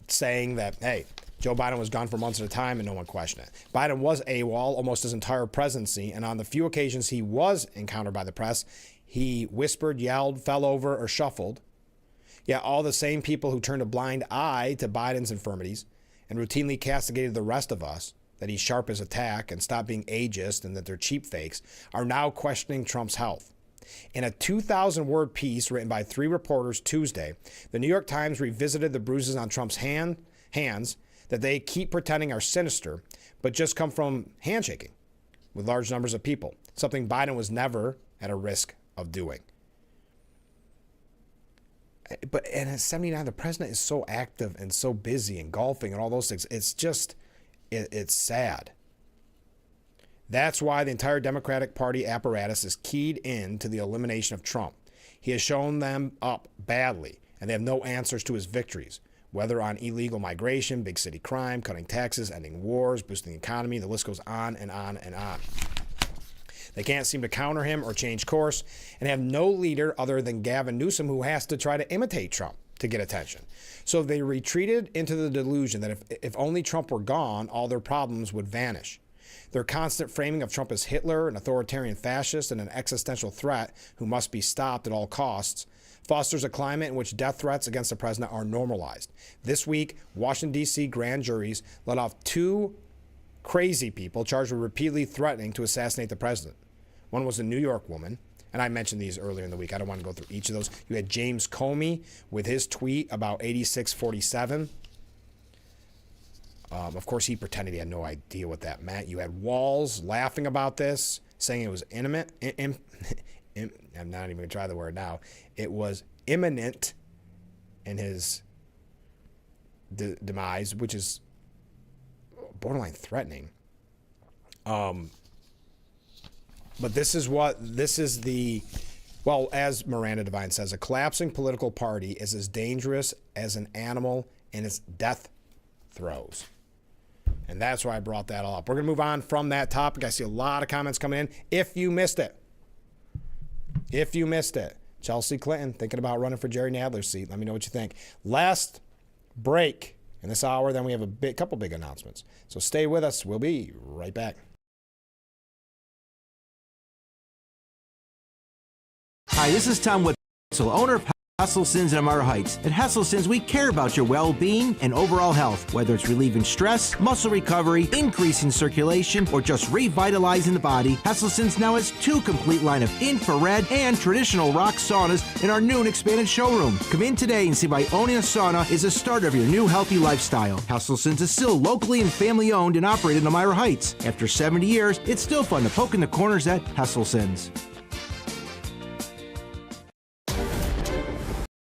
saying that, hey, Joe Biden was gone for months at a time and no one questioned it. Biden was AWOL almost his entire presidency, and on the few occasions he was encountered by the press, he whispered, yelled, fell over, or shuffled. Yet all the same people who turned a blind eye to Biden's infirmities and routinely castigated the rest of us that he's sharp as a tack and stop being ageist and that they're cheap fakes, are now questioning Trump's health. In a 2,000-word piece written by 3 reporters Tuesday, the New York Times revisited the bruises on Trump's hands that they keep pretending are sinister, but just come from handshaking with large numbers of people, something Biden was never at a risk of doing. And at 79, the president is so active and so busy and golfing and all those things. It's just, it's sad. That's why the entire Democratic Party apparatus is keyed in to the elimination of Trump. He has shown them up badly, and they have no answers to his victories, whether on illegal migration, big city crime, cutting taxes, ending wars, boosting the economy. The list goes on and on and on. They can't seem to counter him or change course, and have no leader other than Gavin Newsom, who has to try to imitate Trump to get attention. So they retreated into the delusion that if only Trump were gone, all their problems would vanish. Their constant framing of Trump as Hitler, an authoritarian fascist, and an existential threat who must be stopped at all costs fosters a climate in which death threats against the president are normalized. This week, Washington, D.C. grand juries let off 2 crazy people charged with repeatedly threatening to assassinate the president. One was a New York woman, and I mentioned these earlier in the week. I don't want to go through each of those. You had James Comey with his tweet about 8647. Of course, he pretended he had no idea what that meant. You had Walls laughing about this, saying it was imminent. I'm not even going to try the word now. It was imminent in his demise, which is borderline threatening. But this is as Miranda Devine says, a collapsing political party is as dangerous as an animal in its death throes. And that's why I brought that all up. We're going to move on from that topic. I see a lot of comments coming in. If you missed it, Chelsea Clinton thinking about running for Jerry Nadler's seat. Let me know what you think. Last break in this hour, then we have a couple big announcements. So stay with us. We'll be right back. Hi, this is Tom Witzel, owner of Hesselson's in Amara Heights. At Hesselson's, we care about your well-being and overall health, whether it's relieving stress, muscle recovery, increasing circulation, or just revitalizing the body. Hesselson's now has 2 complete line of infrared and traditional rock saunas in our new and expanded showroom. Come in today and see why owning a sauna is a start of your new healthy lifestyle. Hesselson's is still locally and family-owned and operated in Amara Heights. After 70 years, it's still fun to poke in the corners at Hesselson's.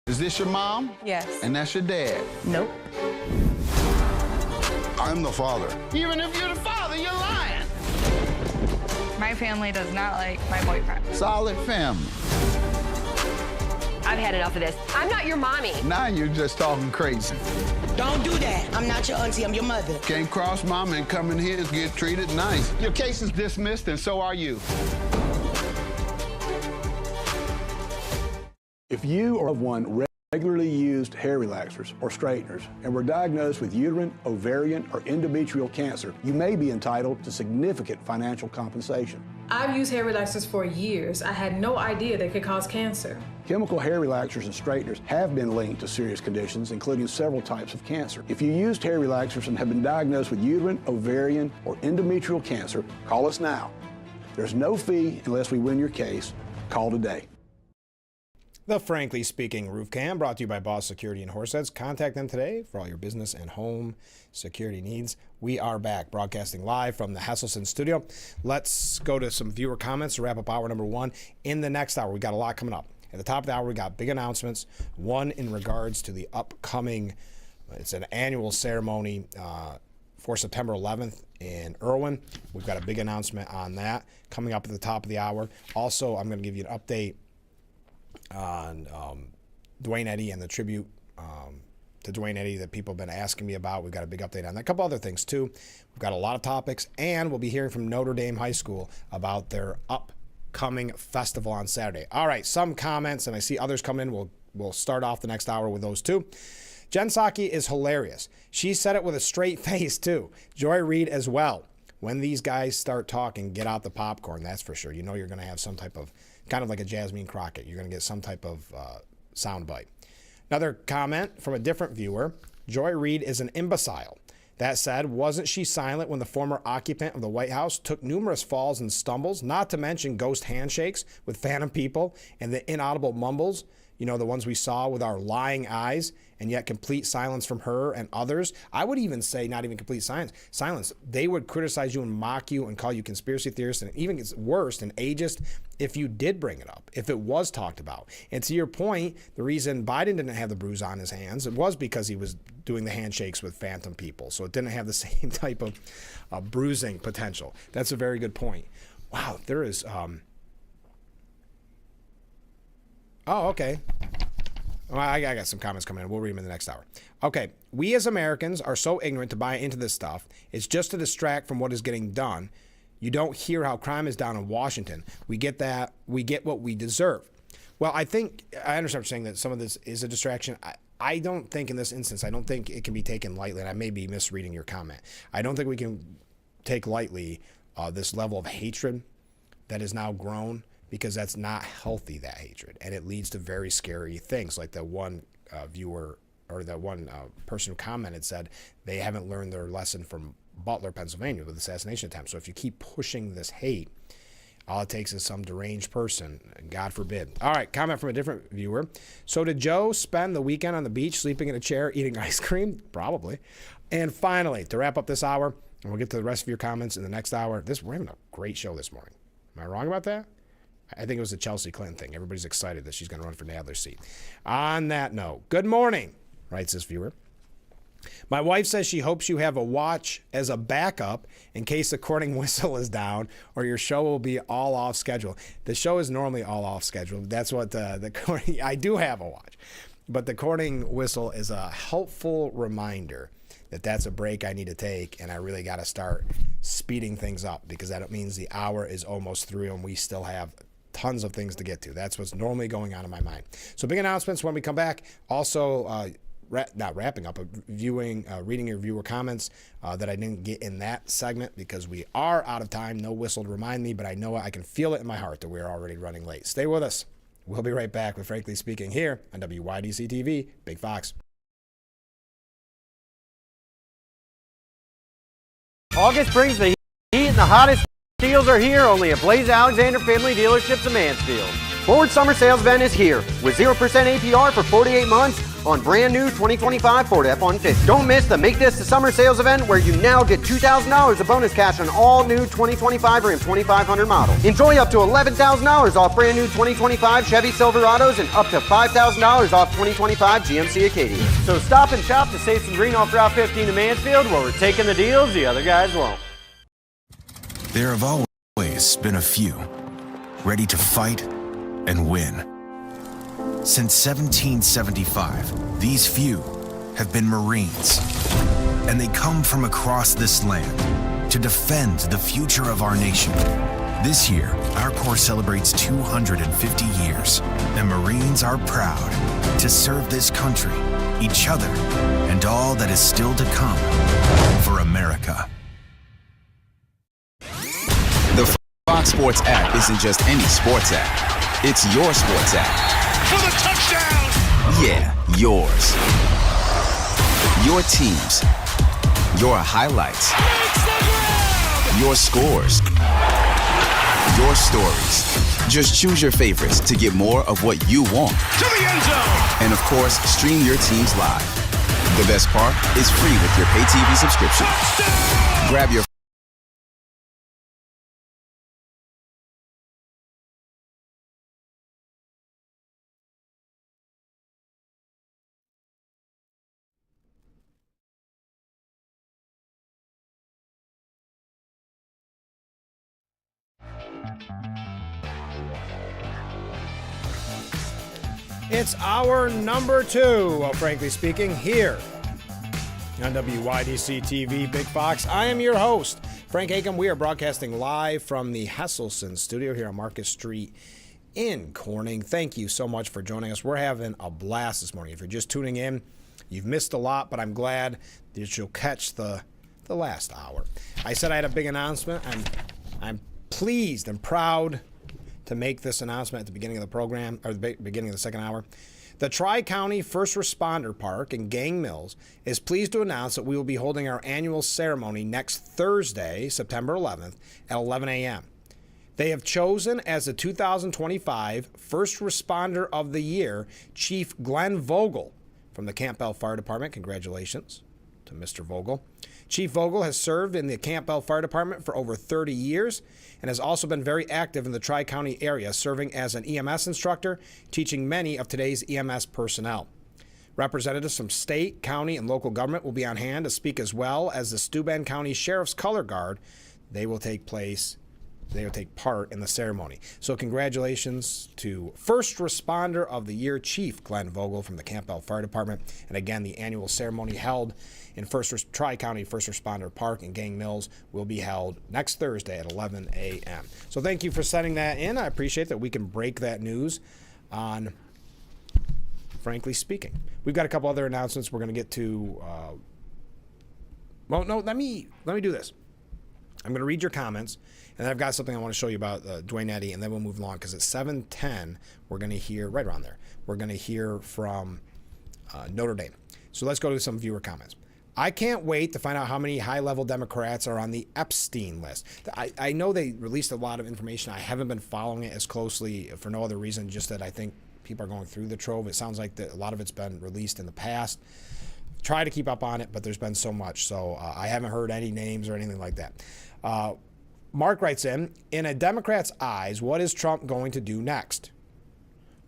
Is this your mom? Yes. And that's your dad? Nope. I'm the father. Even if you're the father, you're lying. My family does not like my boyfriend. Solid family. I've had enough of this. I'm not your mommy. Now you're just talking crazy. Don't do that. I'm not your auntie, I'm your mother. Can't cross mama and come in here and get treated nice. Your case is dismissed and so are you. If you or one regularly used hair relaxers or straighteners and were diagnosed with uterine, ovarian, or endometrial cancer, you may be entitled to significant financial compensation. I've used hair relaxers for years. I had no idea they could cause cancer. Chemical hair relaxers and straighteners have been linked to serious conditions, including several types of cancer. If you used hair relaxers and have been diagnosed with uterine, ovarian, or endometrial cancer, call us now. There's no fee unless we win your case. Call today. The Frankly Speaking Roof Cam, brought to you by Boss Security in Horseheads. Contact them today for all your business and home security needs. We are back, broadcasting live from the Hesselson studio. Let's go to some viewer comments to wrap up hour number 1. In the next hour, we got a lot coming up. At the top of the hour, we got big announcements. One in regards to the upcoming, it's an annual ceremony for September 11th in Irwin. We've got a big announcement on that coming up at the top of the hour. Also, I'm going to give you an update on Dwayne Eddy and the tribute to Dwayne Eddy that people have been asking me about. We've got a big update on that. A couple other things, too. We've got a lot of topics, and we'll be hearing from Notre Dame High School about their upcoming festival on Saturday. All right, some comments, and I see others come in. We'll start off the next hour with those, too. Jen Psaki is hilarious. She said it with a straight face, too. Joy Reid as well. When these guys start talking, get out the popcorn, that's for sure. You know you're going to have some type of, kind of like a Jasmine Crockett. You're going to get some type of soundbite. Another comment from a different viewer. Joy Reid is an imbecile. That said, wasn't she silent when the former occupant of the White House took numerous falls and stumbles, not to mention ghost handshakes with phantom people and the inaudible mumbles, you know, the ones we saw with our lying eyes, and yet complete silence from her and others? I would even say not even complete silence. They would criticize you and mock you and call you conspiracy theorists, and it even gets worse and ageist if you did bring it up, if it was talked about. And to your point, the reason Biden didn't have the bruise on his hands, it was because he was doing the handshakes with phantom people. So it didn't have the same type of bruising potential. That's a very good point. Wow, there is... Oh, okay. Well, I got some comments coming in. We'll read them in the next hour. Okay. We as Americans are so ignorant to buy into this stuff. It's just to distract from what is getting done. You don't hear how crime is down in Washington. We get that. We get what we deserve. Well, I think I understand what you're saying, that some of this is a distraction. I don't think in this instance, I don't think it can be taken lightly. And I may be misreading your comment. I don't think we can take lightly this level of hatred that has now grown, because that's not healthy, that hatred. And it leads to very scary things, like the one viewer or the one person who commented said they haven't learned their lesson from Butler, Pennsylvania with assassination attempts. So if you keep pushing this hate, all it takes is some deranged person, God forbid. All right, comment from a different viewer. So did Joe spend the weekend on the beach, sleeping in a chair, eating ice cream? Probably. And finally, to wrap up this hour, and we'll get to the rest of your comments in the next hour. We're having a great show this morning. Am I wrong about that? I think it was the Chelsea Clinton thing. Everybody's excited that she's going to run for Nadler's seat. On that note, good morning, writes this viewer. My wife says she hopes you have a watch as a backup in case the Corning whistle is down or your show will be all off schedule. The show is normally all off schedule. That's what the Corning, I do have a watch. But the Corning whistle is a helpful reminder that that's a break I need to take, and I really got to start speeding things up, because that means the hour is almost through and we still have tons of things to get to. That's what's normally going on in my mind. So big announcements when we come back. Also, not wrapping up, but reading your viewer comments that I didn't get in that segment because we are out of time. No whistle to remind me, but I know I can feel it in my heart that we're already running late. Stay with us. We'll be right back with Frankly Speaking here on WYDC TV, Big Fox. August brings the heat and the hottest deals are here only at Blaze Alexander Family Dealerships in Mansfield. Ford Summer Sales Event is here with 0% APR for 48 months on brand new 2025 Ford F-150. Don't miss the Make This the Summer Sales Event, where you now get $2,000 of bonus cash on all new 2025 Ram 2500 model. Enjoy up to $11,000 off brand new 2025 Chevy Silverados and up to $5,000 off 2025 GMC Acadia. So stop and shop to save some green off Route 15 to Mansfield, where we're taking the deals the other guys won't. There have always been a few ready to fight and win. Since 1775, these few have been Marines, and they come from across this land to defend the future of our nation. This year, our Corps celebrates 250 years, and Marines are proud to serve this country, each other, and all that is still to come for America. The Fox Sports app isn't just any sports app. It's your sports app. For the touchdown! Yeah, yours. Your teams. Your highlights. Your scores. Your stories. Just choose your favorites to get more of what you want. To the end zone! And of course, stream your teams live. The best part is free with your pay TV subscription. Touchdown! Grab your It's hour number 2 of Frankly Speaking here on WYDC TV, Big Fox. I am your host, Frank Acom. We are broadcasting live from the Hesselson studio here on Market Street in Corning. Thank you so much for joining us. We're having a blast this morning. If you're just tuning in, you've missed a lot, but I'm glad that you'll catch the last hour. I said I had a big announcement. I'm pleased and proud to make this announcement at the beginning of the program, or the beginning of the second hour. The Tri-County First Responder Park in Gang Mills is pleased to announce that we will be holding our annual ceremony next Thursday, September 11th at 11 a.m. They have chosen as the 2025 First Responder of the Year Chief Glenn Vogel from the Campbell Fire Department. Congratulations to Mr. Vogel. Chief Vogel has served in the Campbell Fire Department for over 30 years and has also been very active in the Tri-County area, serving as an EMS instructor, teaching many of today's EMS personnel. Representatives from state, county, and local government will be on hand to speak, as well as the Steuben County Sheriff's Color Guard. They will take part in the ceremony. So congratulations to First Responder of the Year, Chief Glenn Vogel from the Campbell Fire Department. And again, the annual ceremony held in Tri-County First Responder Park in Gang Mills will be held next Thursday at 11 a.m. So thank you for sending that in. I appreciate that we can break that news on Frankly Speaking. We've got a couple other announcements we're going to get to. Let me do this. I'm going to read your comments, and then I've got something I want to show you about Dwayne Eddy, and then we'll move along, because at 7:10, we're going to hear, right around there, we're going to hear from Notre Dame. So let's go to some viewer comments. I can't wait to find out how many high-level Democrats are on the Epstein list. I know they released a lot of information. I haven't been following it as closely for no other reason, just that I think people are going through the trove. It sounds like a lot of it's been released in the past. Try to keep up on it, but there's been so much. So I haven't heard any names or anything like that. Mark writes in a Democrat's eyes, what is Trump going to do next?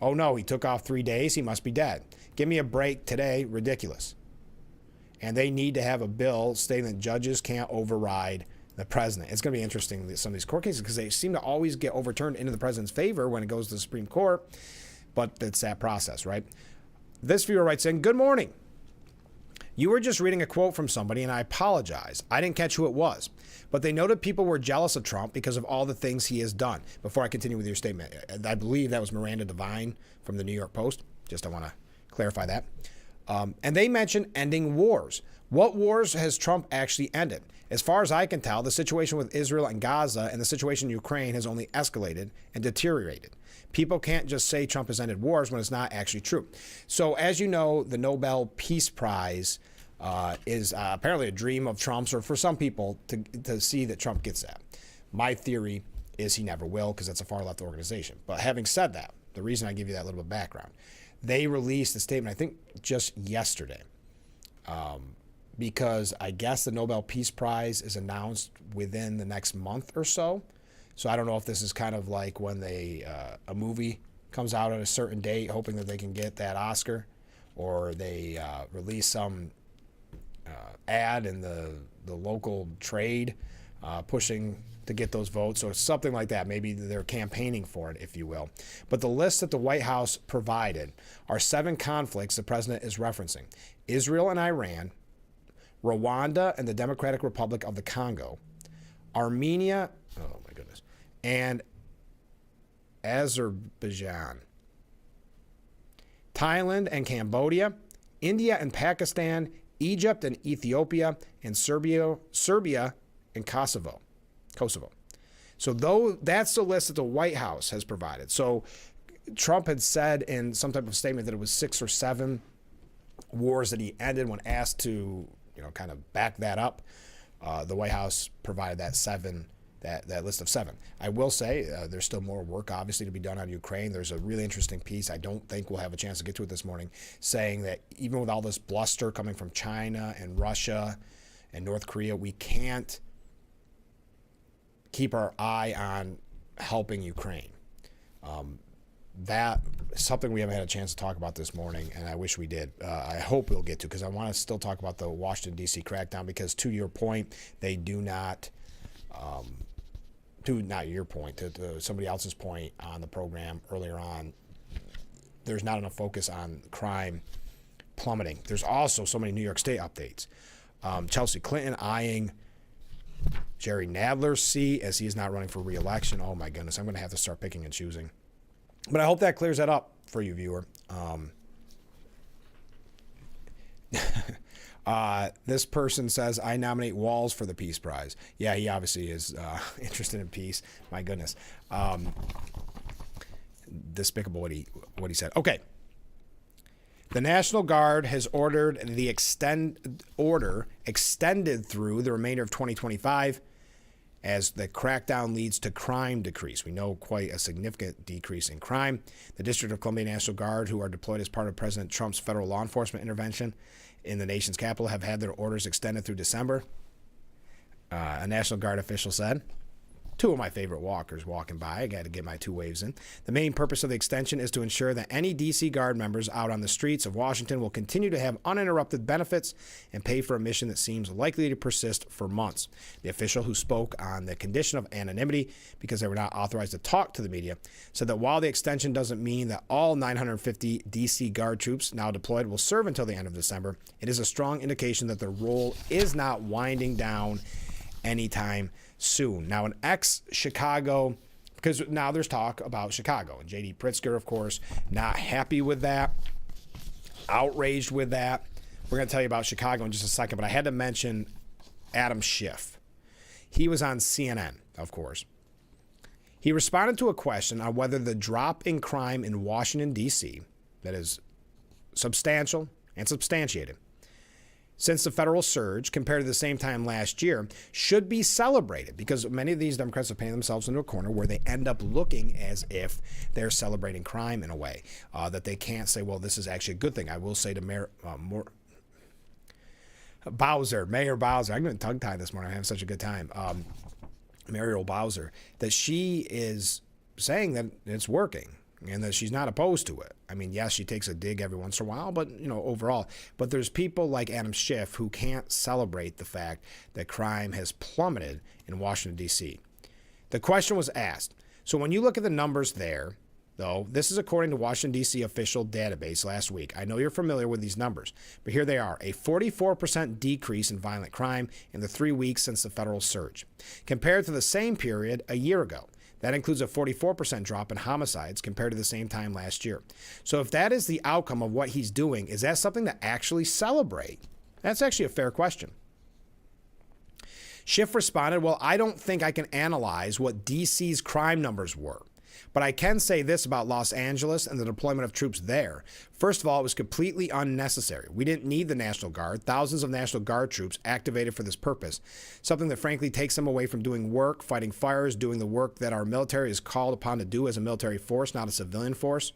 Oh no, he took off 3 days. He must be dead. Give me a break today. Ridiculous. And they need to have a bill stating that judges can't override the president. It's going to be interesting, some of these court cases, because they seem to always get overturned into the president's favor when it goes to the Supreme Court. But it's that process, right? This viewer writes in, good morning. You were just reading a quote from somebody, and I apologize. I didn't catch who it was. But they noted people were jealous of Trump because of all the things he has done. Before I continue with your statement, I believe that was Miranda Devine from the New York Post. I want to clarify that. And they mentioned ending wars. What wars has Trump actually ended? As far as I can tell, the situation with Israel and Gaza and the situation in Ukraine has only escalated and deteriorated. People can't just say Trump has ended wars when it's not actually true. So as you know, the Nobel Peace Prize is apparently a dream of Trump's, or for some people to see that Trump gets that. My theory is he never will, because it's a far left organization. But having said that, the reason I give you that little bit of background, they released a statement, I think just yesterday, because I guess the Nobel Peace Prize is announced within the next month or so. So I don't know if this is kind of like when a movie comes out at a certain date, hoping that they can get that Oscar, or they release some ad in the local trade pushing to get those votes. So it's something like that. Maybe they're campaigning for it, if you will. But the list that the White House provided are 7 conflicts the president is referencing: Israel and Iran, Rwanda and the Democratic Republic of the Congo, Armenia, oh my goodness, and Azerbaijan, Thailand and Cambodia, India and Pakistan, Egypt and Ethiopia, and Serbia and Kosovo. So that's the list that the White House has provided. So Trump had said in some type of statement that it was 6 or 7 wars that he ended. When asked to, kind of back that up, the White House provided that list of 7. I will say there's still more work, obviously, to be done on Ukraine. There's a really interesting piece. I don't think we'll have a chance to get to it this morning, saying that even with all this bluster coming from China and Russia and North Korea, we can't keep our eye on helping Ukraine. That is something we haven't had a chance to talk about this morning, and I wish we did. I hope we'll get to, because I want to still talk about the Washington, D.C. crackdown, because to your point, they do not, not your point, to somebody else's point on the program earlier on, there's not enough focus on crime plummeting. There's also so many New York State updates. Chelsea Clinton eyeing Jerry Nadler's seat as he is not running for re-election. Oh my goodness, I'm going to have to start picking and choosing. But I hope that clears that up for you, viewer. This person says, I nominate Walls for the Peace Prize. Yeah, he obviously is interested in peace. My goodness. Despicable what he said. Okay. The National Guard has ordered the order extended through the remainder of 2025 as the crackdown leads to crime decrease. We know quite a significant decrease in crime. The District of Columbia National Guard, who are deployed as part of President Trump's federal law enforcement intervention in the nation's capital, have had their orders extended through December. A National Guard official said. Two of my favorite walkers walking by. I got to get my 2 waves in. The main purpose of the extension is to ensure that any D.C. Guard members out on the streets of Washington will continue to have uninterrupted benefits and pay for a mission that seems likely to persist for months. The official, who spoke on the condition of anonymity because they were not authorized to talk to the media, said that while the extension doesn't mean that all 950 D.C. Guard troops now deployed will serve until the end of December, it is a strong indication that their role is not winding down anytime soon. Now, an ex-Chicago, because now there's talk about Chicago, and J.D. Pritzker, of course, not happy with that, outraged with that. We're going to tell you about Chicago in just a second, but I had to mention Adam Schiff. He was on CNN, of course. He responded to a question on whether the drop in crime in Washington, D.C., that is substantial and substantiated, since the federal surge compared to the same time last year, should be celebrated, because many of these Democrats have painted themselves into a corner where they end up looking as if they're celebrating crime in a way that they can't say, well, this is actually a good thing. I will say to Mayor Bowser, I'm going to tongue-tie this morning. I'm having such a good time. Muriel Bowser, that she is saying that it's working and that she's not opposed to it. I mean, yes, she takes a dig every once in a while, but, overall. But there's people like Adam Schiff who can't celebrate the fact that crime has plummeted in Washington, D.C. The question was asked. So when you look at the numbers there, though, this is according to Washington, D.C. official database last week. I know you're familiar with these numbers, but here they are. A 44% decrease in violent crime in the 3 weeks since the federal surge, compared to the same period a year ago. That includes a 44% drop in homicides compared to the same time last year. So if that is the outcome of what he's doing, is that something to actually celebrate? That's actually a fair question. Schiff responded, well, I don't think I can analyze what D.C.'s crime numbers were, but I can say this about Los Angeles and the deployment of troops there. First of all, it was completely unnecessary. We didn't need the National Guard. Thousands of National Guard troops activated for this purpose, something that frankly takes them away from doing work, fighting fires, doing the work that our military is called upon to do as a military force, not a civilian force.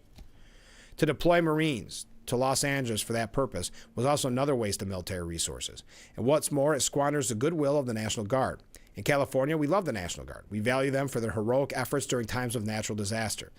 To deploy Marines to Los Angeles for that purpose was also another waste of military resources. And what's more, it squanders the goodwill of the National Guard. In California, we love the National Guard. We value them for their heroic efforts during times of natural disaster.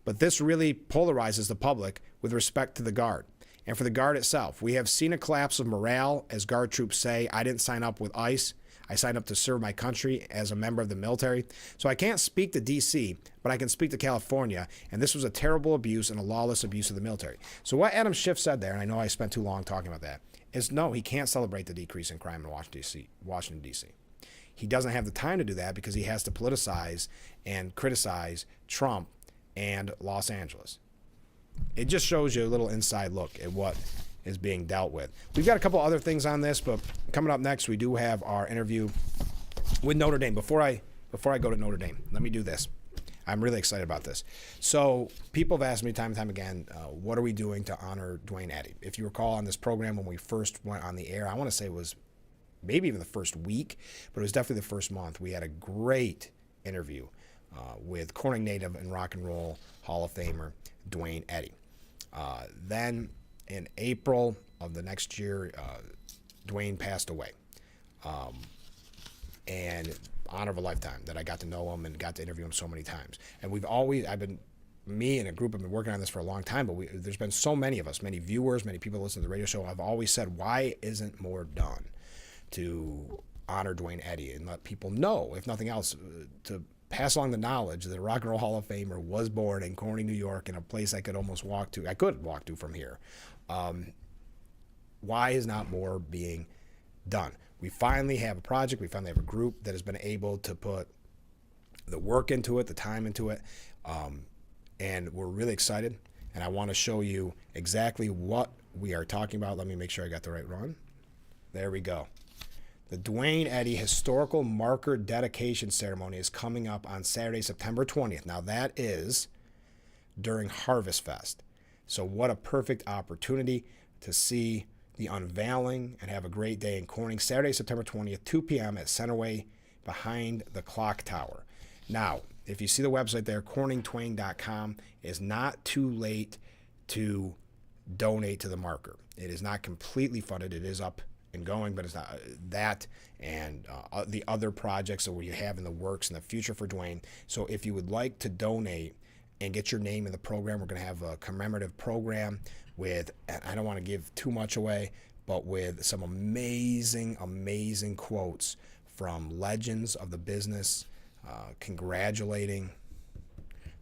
But this really polarizes the public with respect to the Guard. And for the Guard itself, we have seen a collapse of morale as Guard troops say, I didn't sign up with ICE. I signed up to serve my country as a member of the military. So I can't speak to D.C., but I can speak to California. And this was a terrible abuse and a lawless abuse of the military. So what Adam Schiff said there, and I know I spent too long talking about that, is no, he can't celebrate the decrease in crime in Washington, D.C. He doesn't have the time to do that because he has to politicize and criticize Trump and Los Angeles. It just shows you a little inside look at what is being dealt with. We've got a couple other things on this, but coming up next, we do have our interview with Notre Dame. Before I go to Notre Dame, let me do this. I'm really excited about this. So people have asked me time and time again, what are we doing to honor Dwayne Eddy? If you recall on this program when we first went on the air, I want to say it was maybe even the first week, but it was definitely the first month. We had a great interview with Corning native and Rock and Roll Hall of Famer Dwayne Eddy. Then in April of the next year, Dwayne passed away. And honor of a lifetime that I got to know him and got to interview him so many times. And me and a group have been working on this for a long time, but there's been so many of us, many viewers, many people listen to the radio show. I've always said, why isn't more done to honor Dwayne Eddy and let people know, if nothing else, to pass along the knowledge that a Rock and Roll Hall of Famer was born in Corning, New York, in a place I could walk to from here. Why is not more being done? We finally have a project. We finally have a group that has been able to put the work into it, the time into it, and we're really excited. And I want to show you exactly what we are talking about. Let me make sure I got the right run. There we go. The Dwayne Eddy Historical Marker Dedication Ceremony is coming up on Saturday, September 20th. Now, that is during Harvest Fest. So what a perfect opportunity to see the unveiling and have a great day in Corning. Saturday, September 20th, 2 p.m. at Centerway behind the clock tower. Now, if you see the website there, corningtwain.com, it's not too late to donate to the marker. It is not completely funded. It is up and going, but it's not that and the other projects that we have in the works in the future for Dwayne. So if you would like to donate and get your name in the program, we're going to have a commemorative program with, I don't want to give too much away, but with some amazing, amazing quotes from legends of the business, congratulating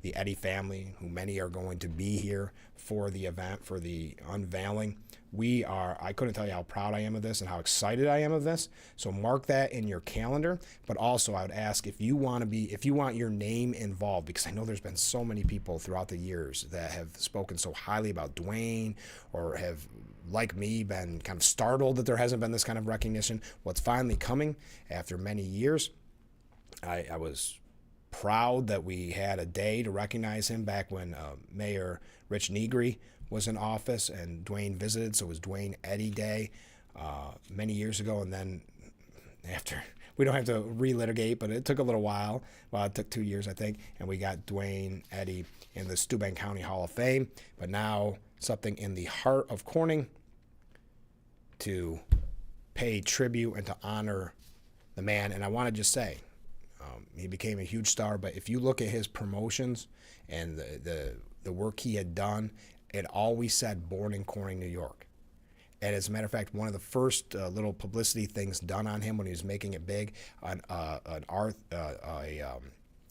the Eddy family, who many are going to be here for the event, for the unveiling. I couldn't tell you how proud I am of this and how excited I am of this. So mark that in your calendar. But also I would ask if you want your name involved, because I know there's been so many people throughout the years that have spoken so highly about Dwayne, or have, like me, been kind of startled that there hasn't been this kind of recognition. What's finally coming after many years. I was proud that we had a day to recognize him back when Mayor Rich Negri was in office and Dwayne visited, so it was Dwayne Eddy Day many years ago. And then after, we don't have to relitigate, but it took a little while. Well, it took 2 years, I think, and we got Dwayne Eddy in the Steuben County Hall of Fame. But now something in the heart of Corning to pay tribute and to honor the man. And I want to just say, he became a huge star, but if you look at his promotions and the work he had done, it always said born in Corning, New York. And as a matter of fact, one of the first little publicity things done on him when he was making it big, a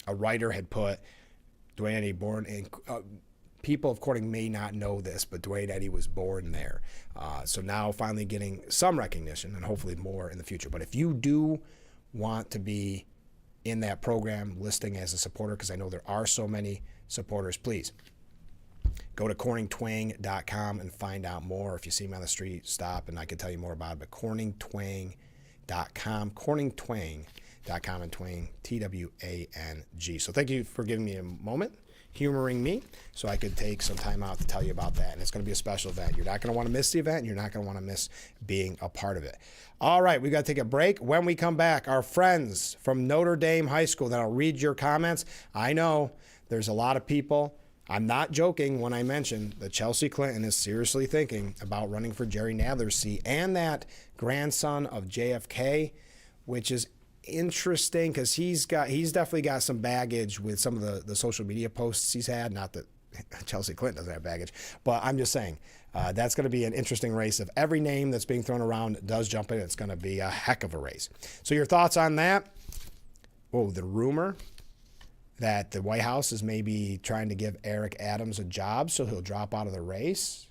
writer had put Dwayne Eddy born in. People of Corning may not know this, but Dwayne Eddy was born there. So now finally getting some recognition, and hopefully more in the future. But if you do want to be in that program listing as a supporter, because I know there are so many supporters, please go to corningtwain.com and find out more. If you see me on the street, stop and I can tell you more about it. But corningtwain.com, corningtwain.com, and Twain, T-W-A-N-G. So thank you for giving me a moment, humoring me, so I could take some time out to tell you about that. And it's going to be a special event. You're not going to want to miss the event, and you're not going to want to miss being a part of it. All right, we've got to take a break. When we come back, our friends from Notre Dame High School, then I'll read your comments. I know there's a lot of people. I'm not joking when I mention that Chelsea Clinton is seriously thinking about running for Jerry Nadler's seat, and that grandson of JFK, which is interesting because he's definitely got some baggage with some of the social media posts he's had. Not that Chelsea Clinton doesn't have baggage, but I'm just saying that's going to be an interesting race. If every name that's being thrown around does jump in, it's going to be a heck of a race. So your thoughts on that? Oh, the rumor that the White House is maybe trying to give Eric Adams a job so he'll drop out of the race.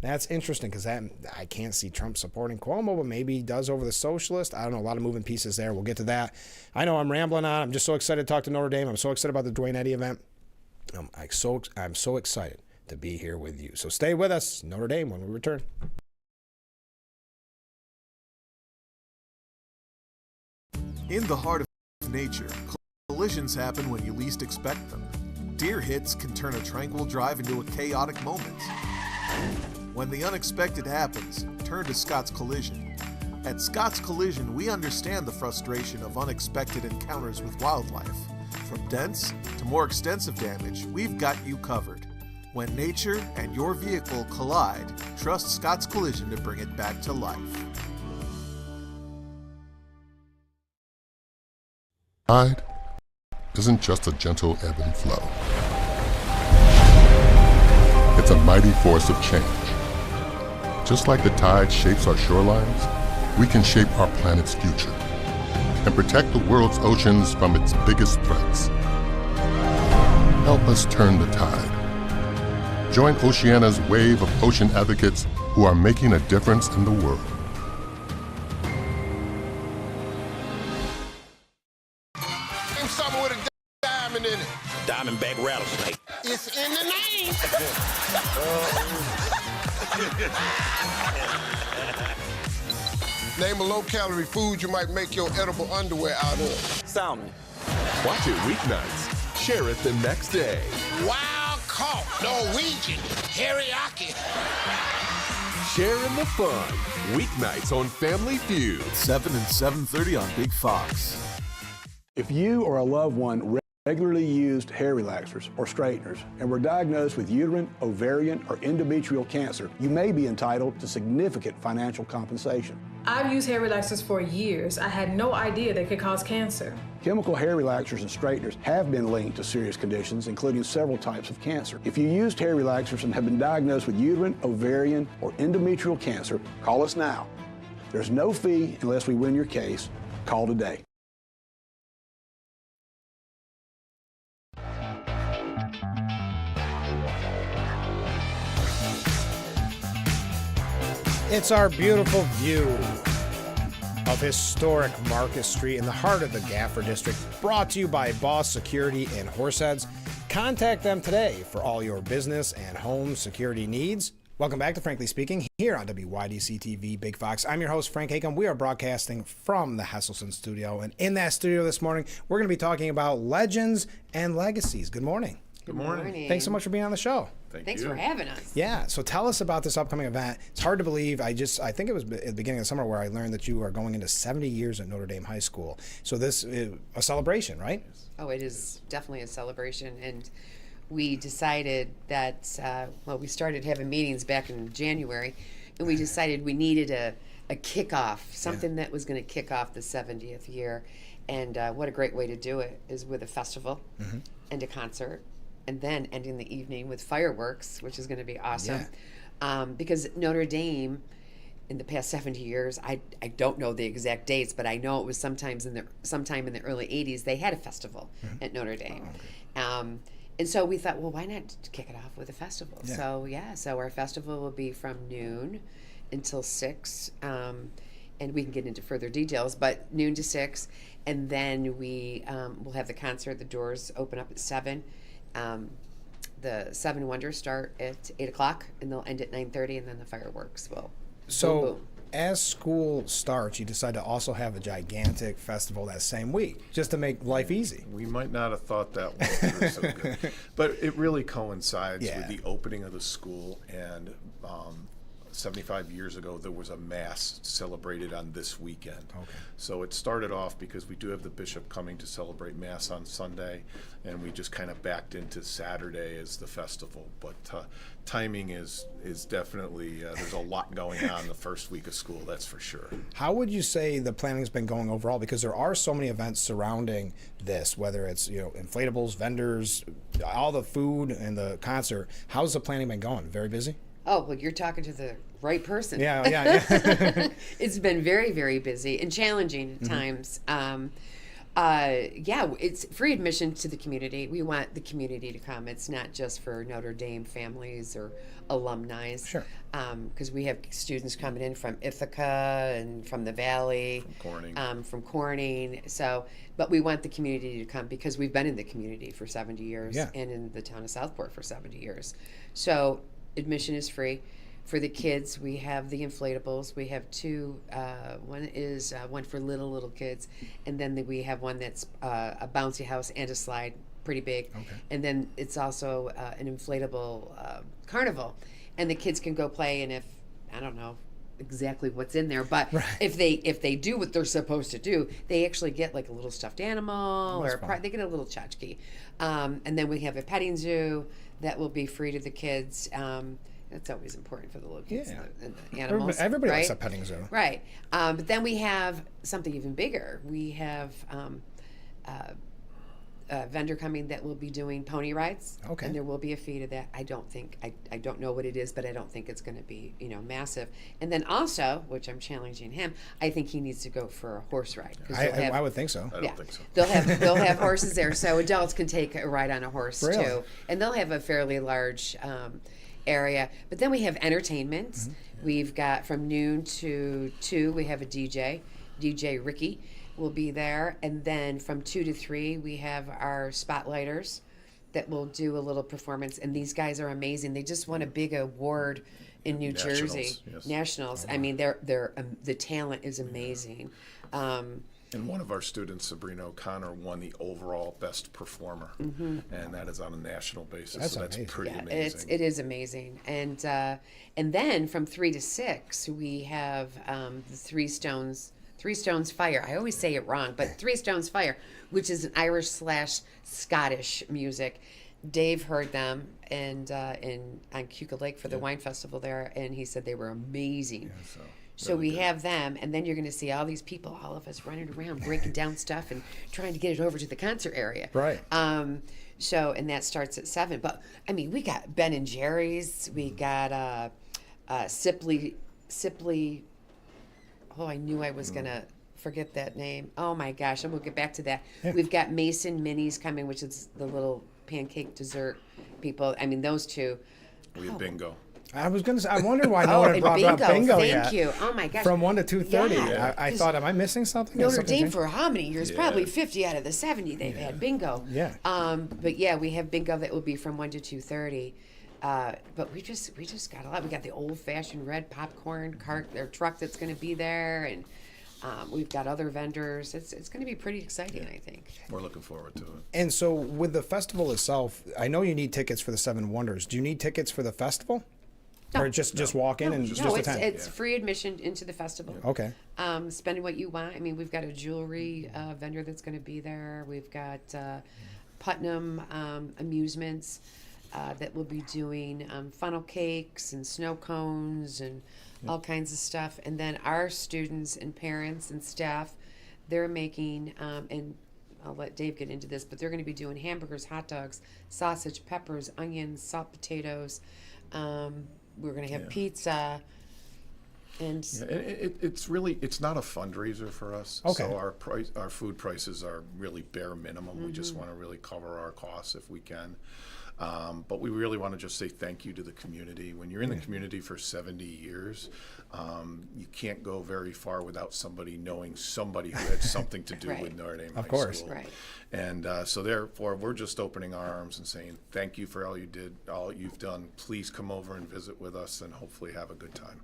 That's interesting because I can't see Trump supporting Cuomo, but maybe he does over the socialist. I don't know, a lot of moving pieces there. We'll get to that. I know I'm rambling on. I'm just so excited to talk to Notre Dame. I'm so excited about the Dwayne Eddy event. I'm so excited to be here with you. So stay with us, Notre Dame, when we return. In the heart of nature, collisions happen when you least expect them. Deer hits can turn a tranquil drive into a chaotic moment. When the unexpected happens, turn to Scott's Collision. At Scott's Collision, we understand the frustration of unexpected encounters with wildlife. From dents to more extensive damage, we've got you covered. When nature and your vehicle collide, trust Scott's Collision to bring it back to life. Tide isn't just a gentle ebb and flow. It's a mighty force of change. Just like the tide shapes our shorelines, we can shape our planet's future and protect the world's oceans from its biggest threats. Help us turn the tide. Join Oceania's wave of ocean advocates who are making a difference in the world. Something with a diamond in it. Diamondback rattlesnake. It's in the name. Name a low-calorie food you might make your edible underwear out of. Salmon. Watch it weeknights. Share it the next day. Wild caught Norwegian. Harryaki. Sharing the fun. Weeknights on Family Feud. 7 and 7:30 on Big Fox. If you or a loved one regularly used hair relaxers or straighteners and were diagnosed with uterine, ovarian, or endometrial cancer, you may be entitled to significant financial compensation. I've used hair relaxers for years. I had no idea they could cause cancer. Chemical hair relaxers and straighteners have been linked to serious conditions, including several types of cancer. If you used hair relaxers and have been diagnosed with uterine, ovarian, or endometrial cancer, call us now. There's no fee unless we win your case. Call today. It's our beautiful view of historic Market Street in the heart of the Gaffer District, brought to you by Boss Security and Horseheads. Contact them today for all your business and home security needs. Welcome back to Frankly Speaking here on WYDC TV Big Fox. I'm your host, Frank Acom. We are broadcasting from the Hesselson studio, and in that studio this morning, we're going to be talking about legends and legacies. Good morning. Good morning. Thanks so much for being on the show. Thanks for having us. Yeah, so tell us about this upcoming event. It's hard to believe. I think it was at the beginning of the summer where I learned that you are going into 70 years at Notre Dame High School. So this is a celebration, right? Oh, it is definitely a celebration. And we decided that, we started having meetings back in January, and we decided we needed a kickoff, something that was going to kick off the 70th year. And what a great way to do it is with a festival and a concert, and then ending the evening with fireworks, which is going to be awesome. Yeah. Because Notre Dame, in the past 70 years, I don't know the exact dates, but I know it was sometime in the early 80s, they had a festival at Notre Dame. Oh, okay. And so we thought, well, why not kick it off with a festival? Yeah. So our festival will be from noon until 6, and we can get into further details, but noon to 6, and then we will have the concert. The doors open up at 7. The 7 Wonders start at 8 o'clock, and they'll end at 9:30, and then the fireworks will. So, boom, boom. As school starts, you decide to also have a gigantic festival that same week, just to make life easy. We might not have thought that one through so good, but it really coincides with the opening of the school. And 75 years ago, there was a mass celebrated on this weekend. Okay. So it started off because we do have the bishop coming to celebrate mass on Sunday, and we just kind of backed into Saturday as the festival. But timing is definitely, there's a lot going on the first week of school, that's for sure. How would you say the planning's been going overall? Because there are so many events surrounding this, whether it's inflatables, vendors, all the food, and the concert. How's the planning been going? Very busy? Oh, well, you're talking to the right person. Yeah. It's been very, very busy and challenging at times. It's free admission to the community. We want the community to come. It's not just for Notre Dame families or alumni. Sure. Because we have students coming in from Ithaca and from the Valley. From Corning. So, but we want the community to come because we've been in the community for 70 years and in the town of Southport for 70 years. So, admission is free. For the kids, we have the inflatables. We have 2. One is one for little kids, and then we have one that's a bouncy house and a slide, pretty big. Okay. And then it's also an inflatable carnival, and the kids can go play. And if I don't know exactly what's in there, but if they do what they're supposed to do, they actually get like a little stuffed animal they get a little tchotchke. And then we have a petting zoo that will be free to the kids. That's always important for the little kids and the animals. Everybody likes a petting zoo. Right. But then we have something even bigger. We have a vendor coming that will be doing pony rides. Okay. And there will be a fee to that. I don't know what it is, but I don't think it's going to be, massive. And then also, which I'm challenging him, I think he needs to go for a horse ride. I would think so. I don't think so. They'll have horses there, so adults can take a ride on a horse too. And they'll have a fairly large area. But then we have entertainment. Mm-hmm. We've got from noon to 2, we have a DJ Ricky will be there, and then from 2 to 3 we have our spotlighters that will do a little performance, and these guys are amazing. They just won a big award in New Jersey. Nationals. I mean, they're the talent is amazing. And one of our students, Sabrina O'Connor, won the overall best performer, and that is on a national basis. So that's pretty amazing. It is amazing. And then from 3 to 6, we have the Three Stones Fire. I always say it wrong, but Three Stones Fire, which is an Irish/Scottish music. Dave heard them and on Cuca Lake for the wine festival there, and he said they were amazing. Yeah, so we have them, and then you're going to see all these people, all of us running around, breaking down stuff and trying to get it over to the concert area. Right. So, and that starts at 7. But, I mean, we got Ben and Jerry's. We got Sipley. Oh, I knew I was going to forget that name. Oh, my gosh. And we'll get back to that. Yeah. We've got Mason Minis coming, which is the little pancake dessert people. I mean, those two. We have bingo. I was going to say, I wondered why no one brought up bingo yet. Thank you. Oh, my gosh. From 1 to 2:30. Yeah. I thought, am I missing something? Notre Dame for how many years? Yeah. Probably 50 out of the 70 they've had bingo. Yeah. But yeah, we have bingo that will be from 1 to 2:30. But we just got a lot. We got the old-fashioned red popcorn cart or truck that's going to be there, and we've got other vendors. It's going to be pretty exciting, I think. We're looking forward to it. And so with the festival itself, I know you need tickets for the Seven Wonders. Do you need tickets for the festival? No. Or just walk in and just attend? It's free admission into the festival. Okay. Spend what you want. I mean, we've got a jewelry vendor that's going to be there. We've got Putnam Amusements that will be doing funnel cakes and snow cones and all kinds of stuff. And then our students and parents and staff, they're making, and I'll let Dave get into this, but they're going to be doing hamburgers, hot dogs, sausage, peppers, onions, salt potatoes. We're going to have pizza, and it's not a fundraiser for us. Okay. So our food prices are really bare minimum. We just want to really cover our costs if we can. But we really want to just say thank you to the community. When you're in the community for 70 years, you can't go very far without somebody knowing somebody who had something to do with Notre Dame of High course. School. Right. And so therefore, we're just opening our arms and saying thank you for all you've done. Please come over and visit with us and hopefully have a good time.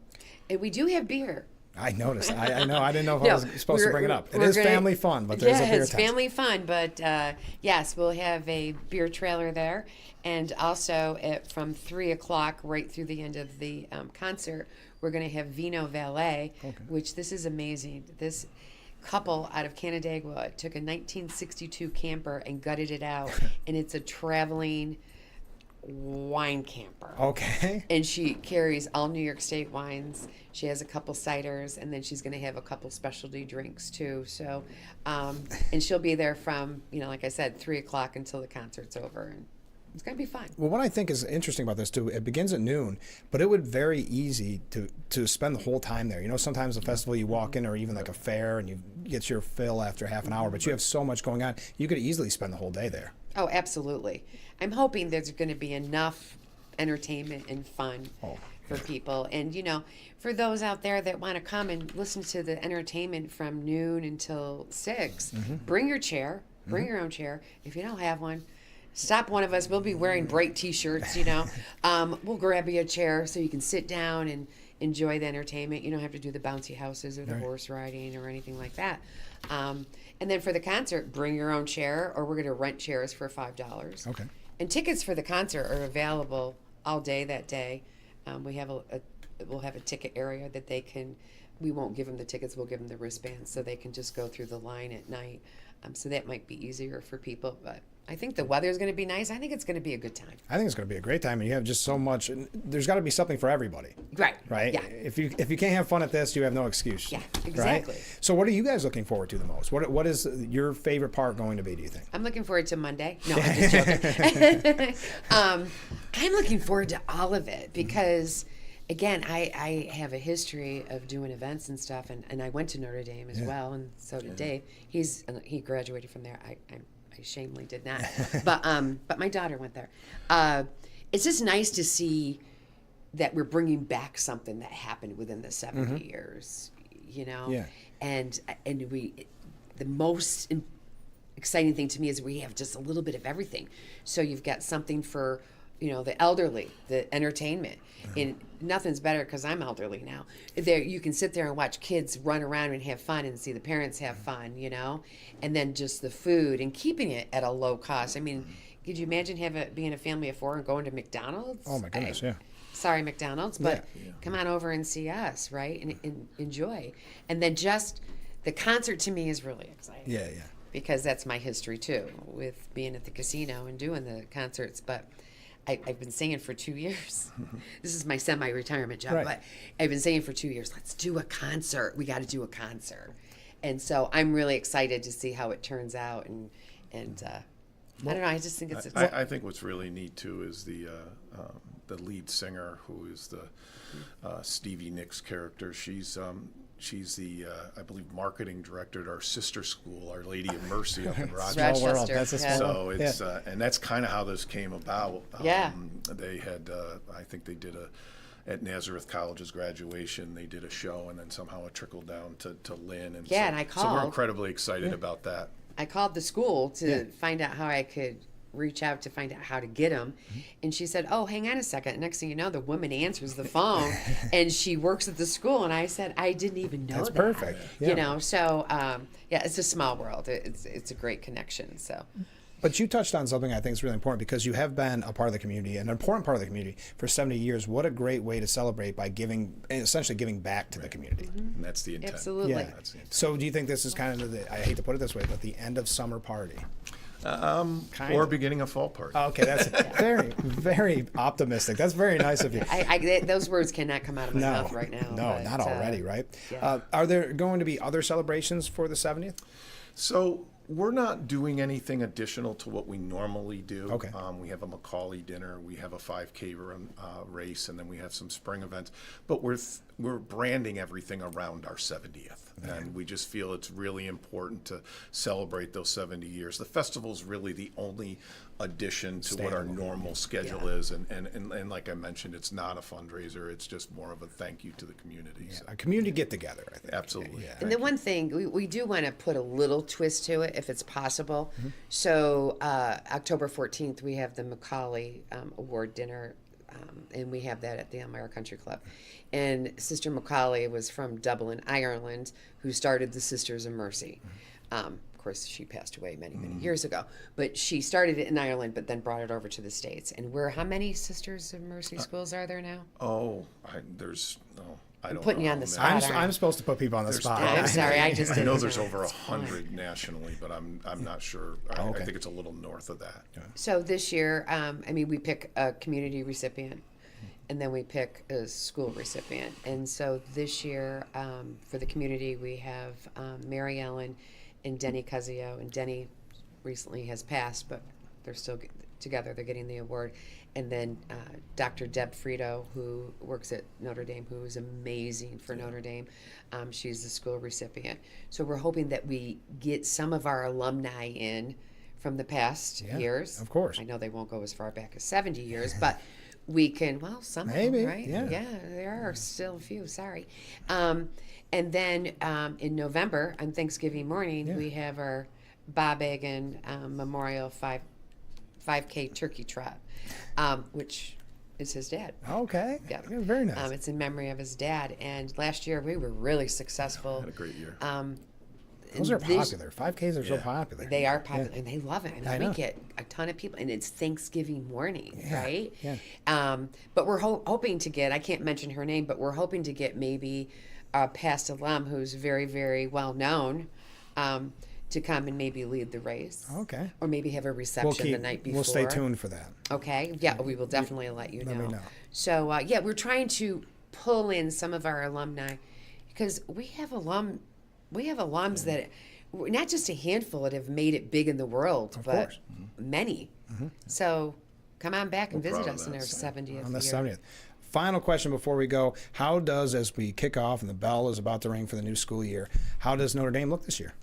And we do have beer. I noticed. I know. I didn't know if I was supposed to bring it up. It is family fun, but there's a beer it's family fun. But yes, we'll have a beer trailer there, and also from 3 o'clock right through the end of the concert, we're going to have Vino Valet, which this is amazing. This couple out of Canandaigua took a 1962 camper and gutted it out, and it's a traveling wine camper. Okay. And she carries all New York State wines. She has a couple ciders, and then she's going to have a couple specialty drinks too. So, and she'll be there from, like I said, 3 o'clock until the concert's over. And it's going to be fun. Well, what I think is interesting about this too, it begins at noon, but it would be very easy to spend the whole time there. Sometimes a festival you walk in, or even like a fair, and you get your fill after half an hour, but you have so much going on, you could easily spend the whole day there. Oh, absolutely. I'm hoping there's going to be enough entertainment and fun for people. And, for those out there that want to come and listen to the entertainment from noon until 6, bring your chair, bring your own chair. If you don't have one, stop one of us. We'll be wearing bright T-shirts, We'll grab you a chair so you can sit down and enjoy the entertainment. You don't have to do the bouncy houses or the horse riding or anything like that. And then for the concert, bring your own chair, or we're going to rent chairs for $5. Okay. And tickets for the concert are available all day that day. We'll have a ticket area that they can. We won't give them the tickets. We'll give them the wristbands so they can just go through the line at night. So that might be easier for people. But I think the weather is going to be nice. I think it's going to be a good time. I think it's going to be a great time, and you have just so much. And there's got to be something for everybody. Right. Right. Yeah. If you can't have fun at this, you have no excuse. Yeah. Exactly. Right? So what are you guys looking forward to the most? What is your favorite part going to be? Do you think? I'm looking forward to Monday. No, I'm just joking. I'm looking forward to all of it because. Again, I have a history of doing events and stuff, and I went to Notre Dame as well, and so did Dave. He graduated from there. I shamefully did not, but my daughter went there. It's just nice to see that we're bringing back something that happened within the 70 years, Yeah. And the most exciting thing to me is we have just a little bit of everything. So you've got something for the elderly, the entertainment. And nothing's better because I'm elderly now. There, you can sit there and watch kids run around and have fun and see the parents have fun, and then just the food and keeping it at a low cost. I mean, could you imagine being a family of 4 and going to McDonald's? Oh my goodness, yeah. Sorry, McDonald's, but come on over and see us, right? And enjoy. And then just the concert to me is really exciting. Yeah. Because that's my history too, with being at the casino and doing the concerts. But I've been singing for 2 years. This is my semi-retirement job, but I've been singing for 2 years. Let's do a concert. We got to do a concert. And so I'm really excited to see how it turns out. And I don't know. I just think it's. I think what's really neat too is the lead singer, who is the Stevie Nicks character. She's the, I believe, marketing director at our sister school, Our Lady of Mercy up in Rochester. That's a small world. So it's, and that's kind of how this came about. They had, I think they did at Nazareth College's graduation, they did a show, and then somehow it trickled down to Lynn. And and I called. So we're incredibly excited about that. I called the school to find out how I could reach out to find out how to get them. And she said, oh, hang on a second. Next thing you know, the woman answers the phone and she works at the school. And I said, I didn't even know that. That's perfect. Yeah. So it's a small world. It's a great connection. So. But you touched on something I think is really important, because you have been a part of the community, an important part of the community for 70 years. What a great way to celebrate by essentially giving back to the community. And that's the intent. Absolutely. Yeah. So do you think this is kind of I hate to put it this way, but the end of summer party? Or beginning a fall party. Okay, that's very, very optimistic. That's very nice of you. Those words cannot come out of my mouth right now. No, but, not already, right? Yeah. Are there going to be other celebrations for the 70th? So we're not doing anything additional to what we normally do. Okay. We have a Macaulay dinner, we have a 5K race, and then we have some spring events. But we're branding everything around our 70th. And we just feel it's really important to celebrate those 70 years. The festival is really the only addition to what our normal schedule is. And like I mentioned, it's not a fundraiser. It's just more of a thank you to the community. Yeah, so. A community get-together, I think. Absolutely. Yeah. And the one thing, we do want to put a little twist to it if it's possible. So October 14th, we have the Macaulay Award dinner, and we have that at the Elmira Country Club. And Sister Macaulay was from Dublin, Ireland, who started the Sisters of Mercy. Of course, she passed away many, many years ago. But she started it in Ireland, but then brought it over to the States. And how many Sisters of Mercy schools are there now? I don't putting know. you on the spot. I'm supposed to put people on the spot. I'm sorry, I just I know didn't there's know. over 100 nationally, but I'm not sure. I think it's a little north of that. So this year, we pick a community recipient, and then we pick a school recipient. And so this year, for the community, we have Mary Ellen and Denny Cuzio. And Denny recently has passed, but they're still together. They're getting the award. And then Dr. Deb Frito, who works at Notre Dame, who is amazing for Notre Dame. She's the school recipient. So we're hoping that we get some of our alumni in from the past years. Of course. I know they won't go as far back as 70 years, but we can, some maybe, of them, right? Yeah, there are still a few, sorry. And then in November, on Thanksgiving morning, we have our Bob Egan Memorial 5K turkey trot, which is his dad. Okay. Yeah, very nice. It's in memory of his dad. And last year we were really successful. Had a great year. Those are popular. 5Ks are so popular. They are popular, and they love it. I We know. get a ton of people, and it's Thanksgiving morning, Yeah, right? yeah. But we're hoping to get, I can't mention her name, but we're hoping to get maybe a past alum who's very, very well known to come and maybe lead the race. Okay. Or maybe have a reception the night before. We'll stay tuned for that. Okay. Yeah, we will definitely let you know. Let me know. So, we're trying to pull in some of our alumni because we have alums that, not just a handful that have made it big in the world, but many. So come on back and visit us in our 70th On the year. 70th. Final question before we go. How does, as we kick off and the bell is about to ring for the new school year, how does Notre Dame look this year?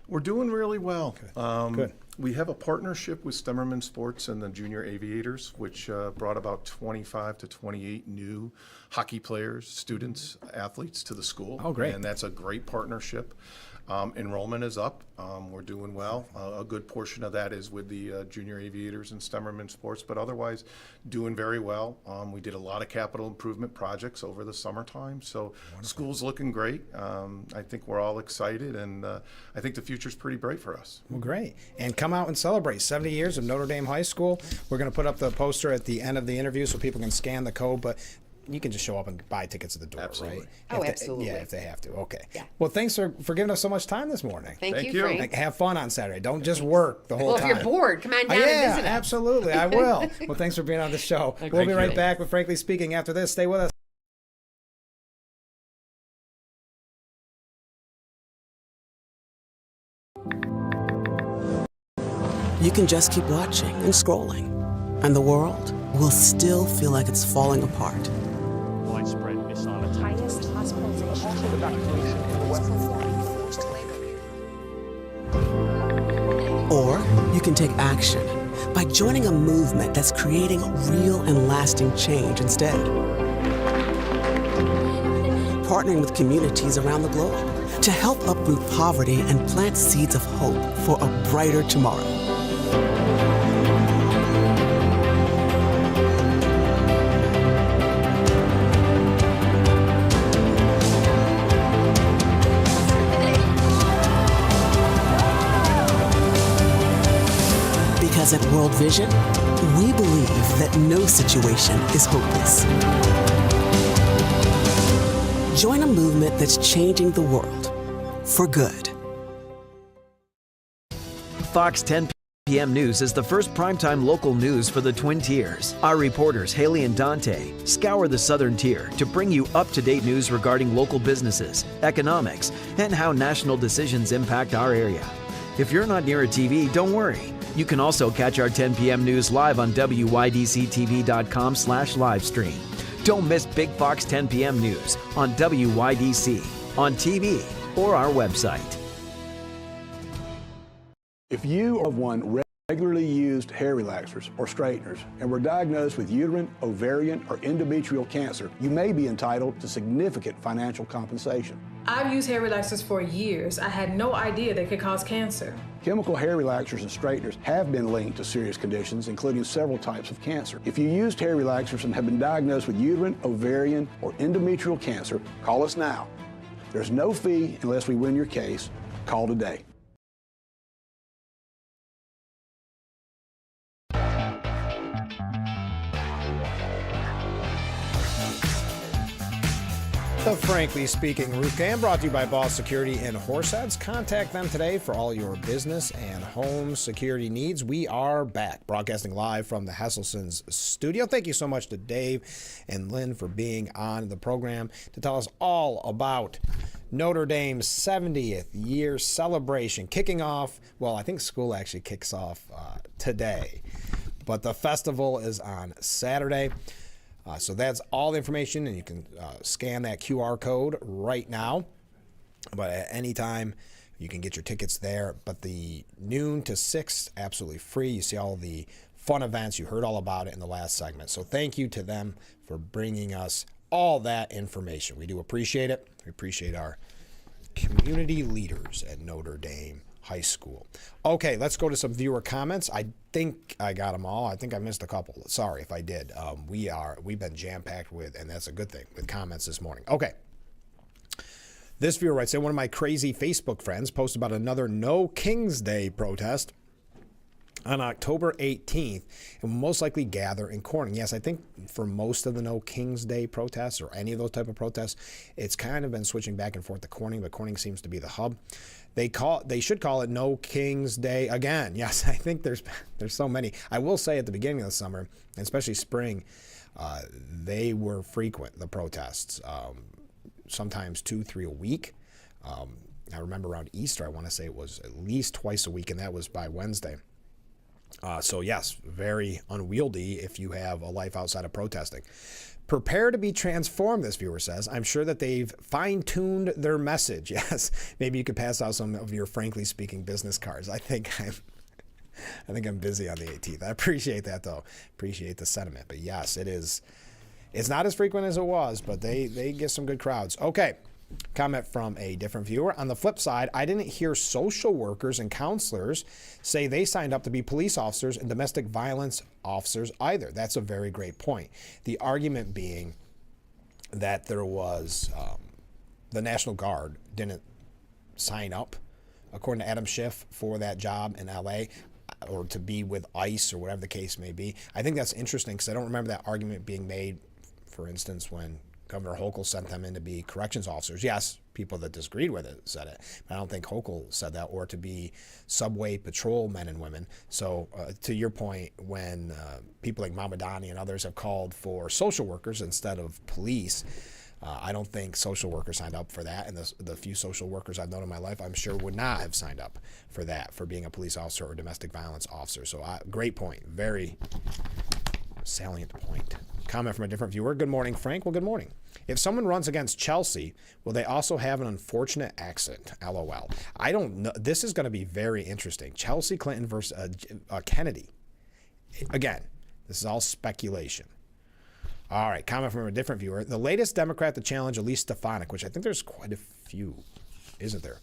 We're doing really well. Good. We have a partnership with Stemmerman Sports and the Junior Aviators, which brought about 25 to 28 new hockey players, students, athletes to the school. Oh, great. And that's a great partnership. Enrollment is up. We're doing well. A good portion of that is with the junior aviators and Stemmerman sports, but otherwise doing very well. We did a lot of capital improvement projects over the summertime, so school's looking great. I think we're all excited, and I think the future's pretty bright for us. Well, great. And come out and celebrate 70 years of Notre Dame High School. We're going to put up the poster at the end of the interview so people can scan the code, but you can just show up and buy tickets at the door, Absolutely. right? Oh, absolutely. Yeah, if they have to. Okay. Yeah. Well, thanks for giving us so much time this morning. Thank you, Frank. Like, have fun on Saturday. Don't just work the whole Well, time. if you're bored, come on down and visit us. Absolutely. I will. Well, thanks for being on the show. We'll be right back with Frankly Speaking after this. Stay with us. You can just keep watching and scrolling, and the world will still feel like it's falling apart. Widespread missiles. Highest hospitalization. Or you can take action by joining a movement that's creating real and lasting change instead. Partnering with communities around the globe to help uproot poverty and plant seeds of hope for a brighter tomorrow. Because at World Vision, we believe that no situation is hopeless. Join a movement that's changing the world for good. Fox 10 p.m. News is the first primetime local news for the Twin Tiers. Our reporters, Haley and Dante, scour the Southern Tier to bring you up-to-date news regarding local businesses, economics, and how national decisions impact our area. If you're not near a TV, don't worry. You can also catch our 10 p.m. news live on WYDCTV.com/livestream. Don't miss Big Fox 10 p.m. news on WYDC, on TV, or our website. If you have one regularly used hair relaxers or straighteners and were diagnosed with uterine, ovarian, or endometrial cancer, you may be entitled to significant financial compensation. I've used hair relaxers for years. I had no idea they could cause cancer. Chemical hair relaxers and straighteners have been linked to serious conditions, including several types of cancer. If you used hair relaxers and have been diagnosed with uterine, ovarian, or endometrial cancer, call us now. There's no fee unless we win your case. Call today. The Frankly Speaking Roof Cam brought to you by Boss Security in Horseheads. Contact them today for all your business and home security needs. We are back, broadcasting live from the Hesselson's studio. Thank you so much to Dave and Lynn for being on the program to tell us all about Notre Dame's 70th year celebration kicking off. Well, I think school actually kicks off today, but the festival is on Saturday. So that's all the information, and you can scan that QR code right now. But at any time, you can get your tickets there. But the noon to 6, absolutely free. You see all the fun events. You heard all about it in the last segment. So thank you to them for bringing us all that information. We do appreciate it. We appreciate our community leaders at Notre Dame High School. Okay, let's go to some viewer comments. I think I got them all. I think I missed a couple. Sorry if I did. We've been jam-packed with, and that's a good thing, with comments this morning. Okay. This viewer writes in, one of my crazy Facebook friends posted about another No King's Day protest on October 18th, and will most likely gather in Corning. Yes, I think for most of the No King's Day protests or any of those type of protests, it's kind of been switching back and forth to Corning, but Corning seems to be the hub. They should call it No King's Day again. Yes, I think there's so many. I will say at the beginning of the summer, and especially spring, they were frequent, the protests, sometimes 2-3 a week. I remember around Easter, I want to say it was at least twice a week, and that was by Wednesday. So yes, very unwieldy if you have a life outside of protesting. Prepare to be transformed, this viewer says. I'm sure that they've fine-tuned their message. Yes, maybe you could pass out some of your Frankly Speaking business cards. I think I'm busy on the 18th. I appreciate that, though. Appreciate the sentiment. But yes, it is. It's not as frequent as it was, but they get some good crowds. Okay, Comment from a different viewer. On the flip side, I didn't hear social workers and counselors say they signed up to be police officers and domestic violence officers either. That's a very great point. The argument being that there was the National Guard didn't sign up, according to Adam Schiff, for that job in LA or to be with ICE or whatever the case may be. I think that's interesting because I don't remember that argument being made, for instance, when Governor Hochul sent them in to be corrections officers. Yes, people that disagreed with it said it, but I don't think Hochul said that, or to be subway patrol men and women. So to your point, when people like Mamadani and others have called for social workers instead of police, I don't think social workers signed up for that. And the few social workers I've known in my life, I'm sure would not have signed up for that, for being a police officer or domestic violence officer. So great point. Very salient point. Comment from a different viewer. Good morning, Frank. Well, good morning. If someone runs against Chelsea, will they also have an unfortunate accident? LOL. I don't know. This is going to be very interesting. Chelsea Clinton versus Kennedy. Again, this is all speculation. All right, comment from a different viewer. The latest Democrat to challenge Elise Stefanik, which I think there's quite a few, isn't there?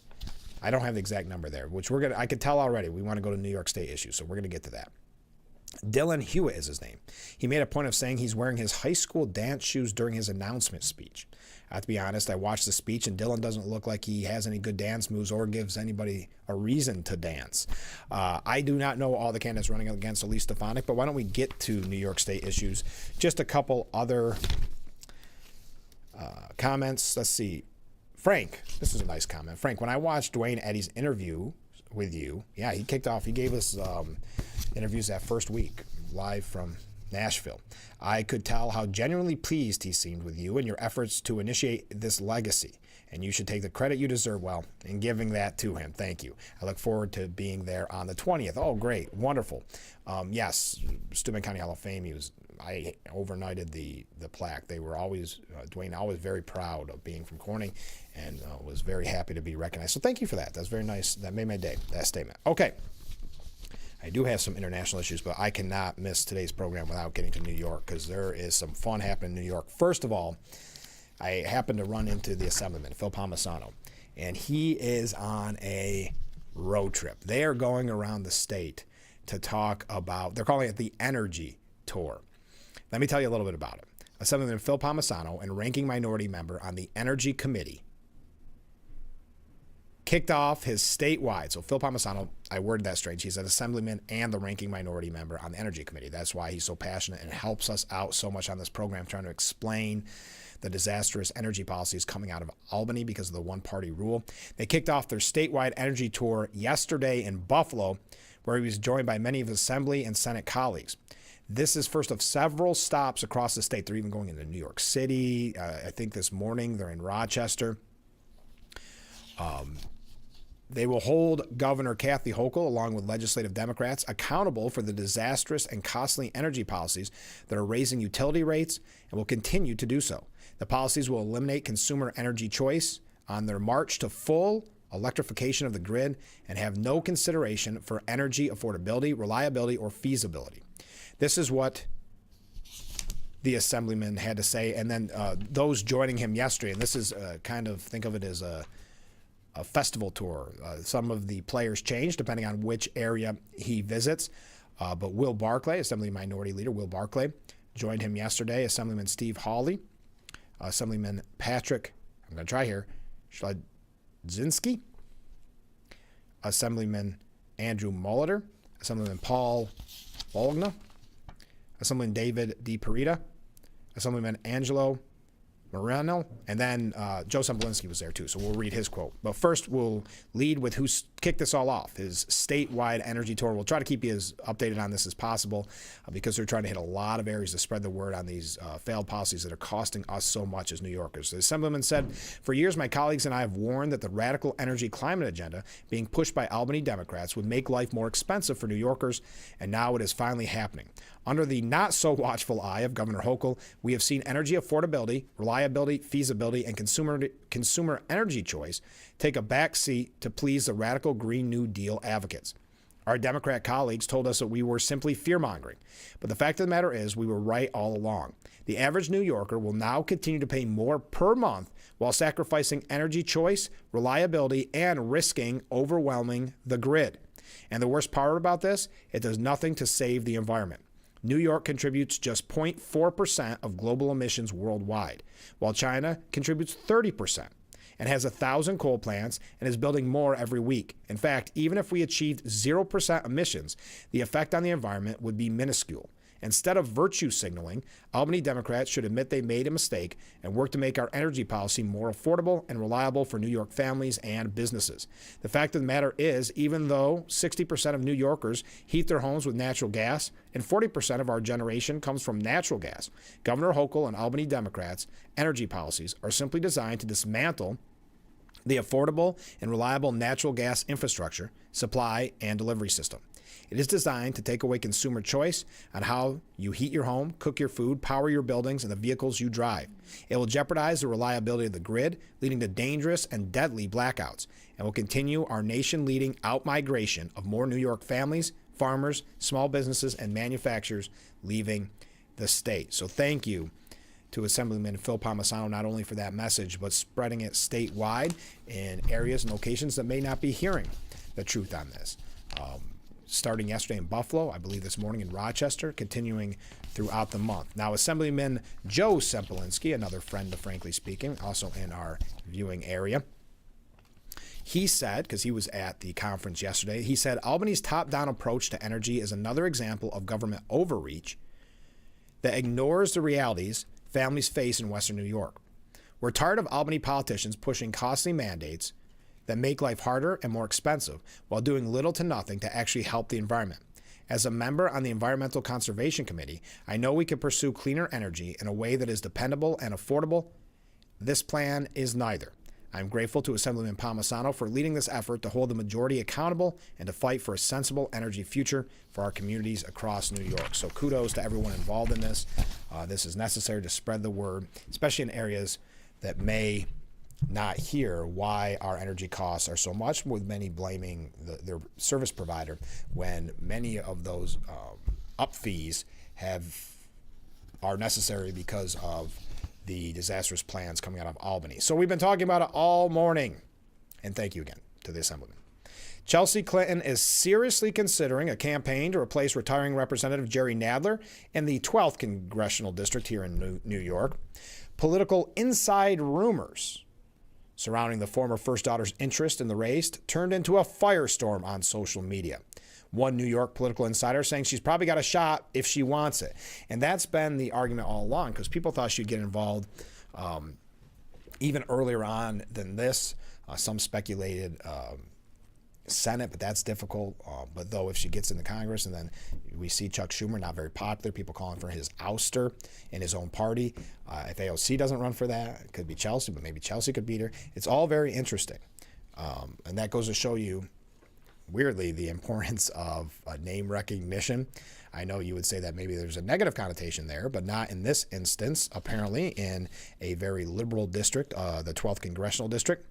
I don't have the exact number there, which I could tell already. We want to go to New York State issues, so we're going to get to that. Dylan Hewitt is his name. He made a point of saying he's wearing his high school dance shoes during his announcement speech. I have to be honest, I watched the speech, and Dylan doesn't look like he has any good dance moves or gives anybody a reason to dance. I do not know all the candidates running against Elise Stefanik, but why don't we get to New York State issues? Just a couple other comments. Let's see. Frank, this is a nice comment. Frank, when I watched Dwayne Eddy's interview with you, yeah, he kicked off. He gave us interviews that first week live from Nashville. I could tell how genuinely pleased he seemed with you and your efforts to initiate this legacy, and you should take the credit you deserve, well, in giving that to him. Thank you. I look forward to being there on the 20th. Oh, great. Wonderful. Yes, Steuben County Hall of Fame. I overnighted the plaque. They were always, Dwayne, always very proud of being from Corning, and was very happy to be recognized. So thank you for that. That's very nice. That made my day, that statement. Okay. I do have some international issues, but I cannot miss today's program without getting to New York because there is some fun happening in New York. First of all, I happened to run into the Assemblyman, Phil Palmisano, and he is on a road trip. They are going around the state to talk about, they're calling it the Energy Tour. Let me tell you a little bit about it. Assemblyman Phil Palmisano, and ranking minority member on the Energy Committee, kicked off his statewide. So Phil Palmisano, I worded that strange. He's an assemblyman and the ranking minority member on the Energy Committee. That's why he's so passionate and helps us out so much on this program, trying to explain the disastrous energy policies coming out of Albany because of the one-party rule. They kicked off their statewide energy tour yesterday in Buffalo, where he was joined by many of his Assembly and Senate colleagues. This is first of several stops across the state. They're even going into New York City. I think this morning they're in Rochester. They will hold Governor Kathy Hochul, along with legislative Democrats, accountable for the disastrous and costly energy policies that are raising utility rates and will continue to do so. The policies will eliminate consumer energy choice on their march to full electrification of the grid and have no consideration for energy affordability, reliability, or feasibility. This is what the Assemblyman had to say. And then those joining him yesterday, and this is kind of, think of it as a festival tour. Some of the players change depending on which area he visits. But Will Barclay, Assembly Minority Leader Will Barclay, joined him yesterday. Assemblyman Steve Hawley, Assemblyman Patrick, I'm going to try here, Schladzinski, Assemblyman Andrew Molitor, Assemblyman Paul Bologna, Assemblyman David DiParita, Assemblyman Angelo Moreno, and then Joe Semplinsky was there too, so we'll read his quote. But first, we'll lead with who kicked this all off, his statewide energy tour. We'll try to keep you as updated on this as possible because they're trying to hit a lot of areas to spread the word on these failed policies that are costing us so much as New Yorkers. The Assemblyman said, "For years, my colleagues and I have warned that the radical energy climate agenda being pushed by Albany Democrats would make life more expensive for New Yorkers, and now it is finally happening. Under the not-so-watchful eye of Governor Hochul, we have seen energy affordability, reliability, feasibility, and consumer energy choice take a back seat to please the radical Green New Deal advocates. Our Democrat colleagues told us that we were simply fear-mongering. But the fact of the matter is we were right all along. The average New Yorker will now continue to pay more per month while sacrificing energy choice, reliability, and risking overwhelming the grid. And the worst part about this, it does nothing to save the environment. New York contributes just 0.4% of global emissions worldwide, while China contributes 30% and has 1,000 coal plants and is building more every week. In fact, even if we achieved 0% emissions, the effect on the environment would be minuscule. Instead of virtue signaling, Albany Democrats should admit they made a mistake and work to make our energy policy more affordable and reliable for New York families and businesses. The fact of the matter is, even though 60% of New Yorkers heat their homes with natural gas and 40% of our generation comes from natural gas, Governor Hochul and Albany Democrats' energy policies are simply designed to dismantle the affordable and reliable natural gas infrastructure, supply, and delivery system. It is designed to take away consumer choice on how you heat your home, cook your food, power your buildings, and the vehicles you drive. It will jeopardize the reliability of the grid, leading to dangerous and deadly blackouts, and will continue our nation-leading out-migration of more New York families, farmers, small businesses, and manufacturers leaving the state. So thank you to Assemblyman Phil Palmisano, not only for that message, but spreading it statewide in areas and locations that may not be hearing the truth on this. Starting yesterday in Buffalo, I believe this morning in Rochester, continuing throughout the month. Now, Assemblyman Joe Sempolinski, another friend of Frankly Speaking, also in our viewing area, he said, because he was at the conference yesterday, he said, Albany's top-down approach to energy is another example of government overreach that ignores the realities families face in Western New York. We're tired of Albany politicians pushing costly mandates that make life harder and more expensive while doing little to nothing to actually help the environment. As a member on the Environmental Conservation Committee, I know we can pursue cleaner energy in a way that is dependable and affordable. This plan is neither. I'm grateful to Assemblyman Palmisano for leading this effort to hold the majority accountable and to fight for a sensible energy future for our communities across New York. So kudos to everyone involved in this. This is necessary to spread the word, especially in areas that may not hear why our energy costs are so much, with many blaming their service provider, when many of those up fees are necessary because of the disastrous plans coming out of Albany. So we've been talking about it all morning, and thank you again to the Assemblyman. Chelsea Clinton is seriously considering a campaign to replace retiring Representative Jerry Nadler in the 12th Congressional District here in New York. Political inside rumors surrounding the former first daughter's interest in the race turned into a firestorm on social media. One New York political insider saying she's probably got a shot if she wants it. And that's been the argument all along, because people thought she'd get involved even earlier on than this. Some speculated Senate, but that's difficult. But though if she gets into Congress, and then we see Chuck Schumer, not very popular, people calling for his ouster in his own party. If AOC doesn't run for that, it could be Chelsea, but maybe Chelsea could beat her. It's all very interesting. And that goes to show you, weirdly, the importance of name recognition. I know you would say that maybe there's a negative connotation there, but not in this instance, apparently, in a very liberal district, the 12th Congressional District.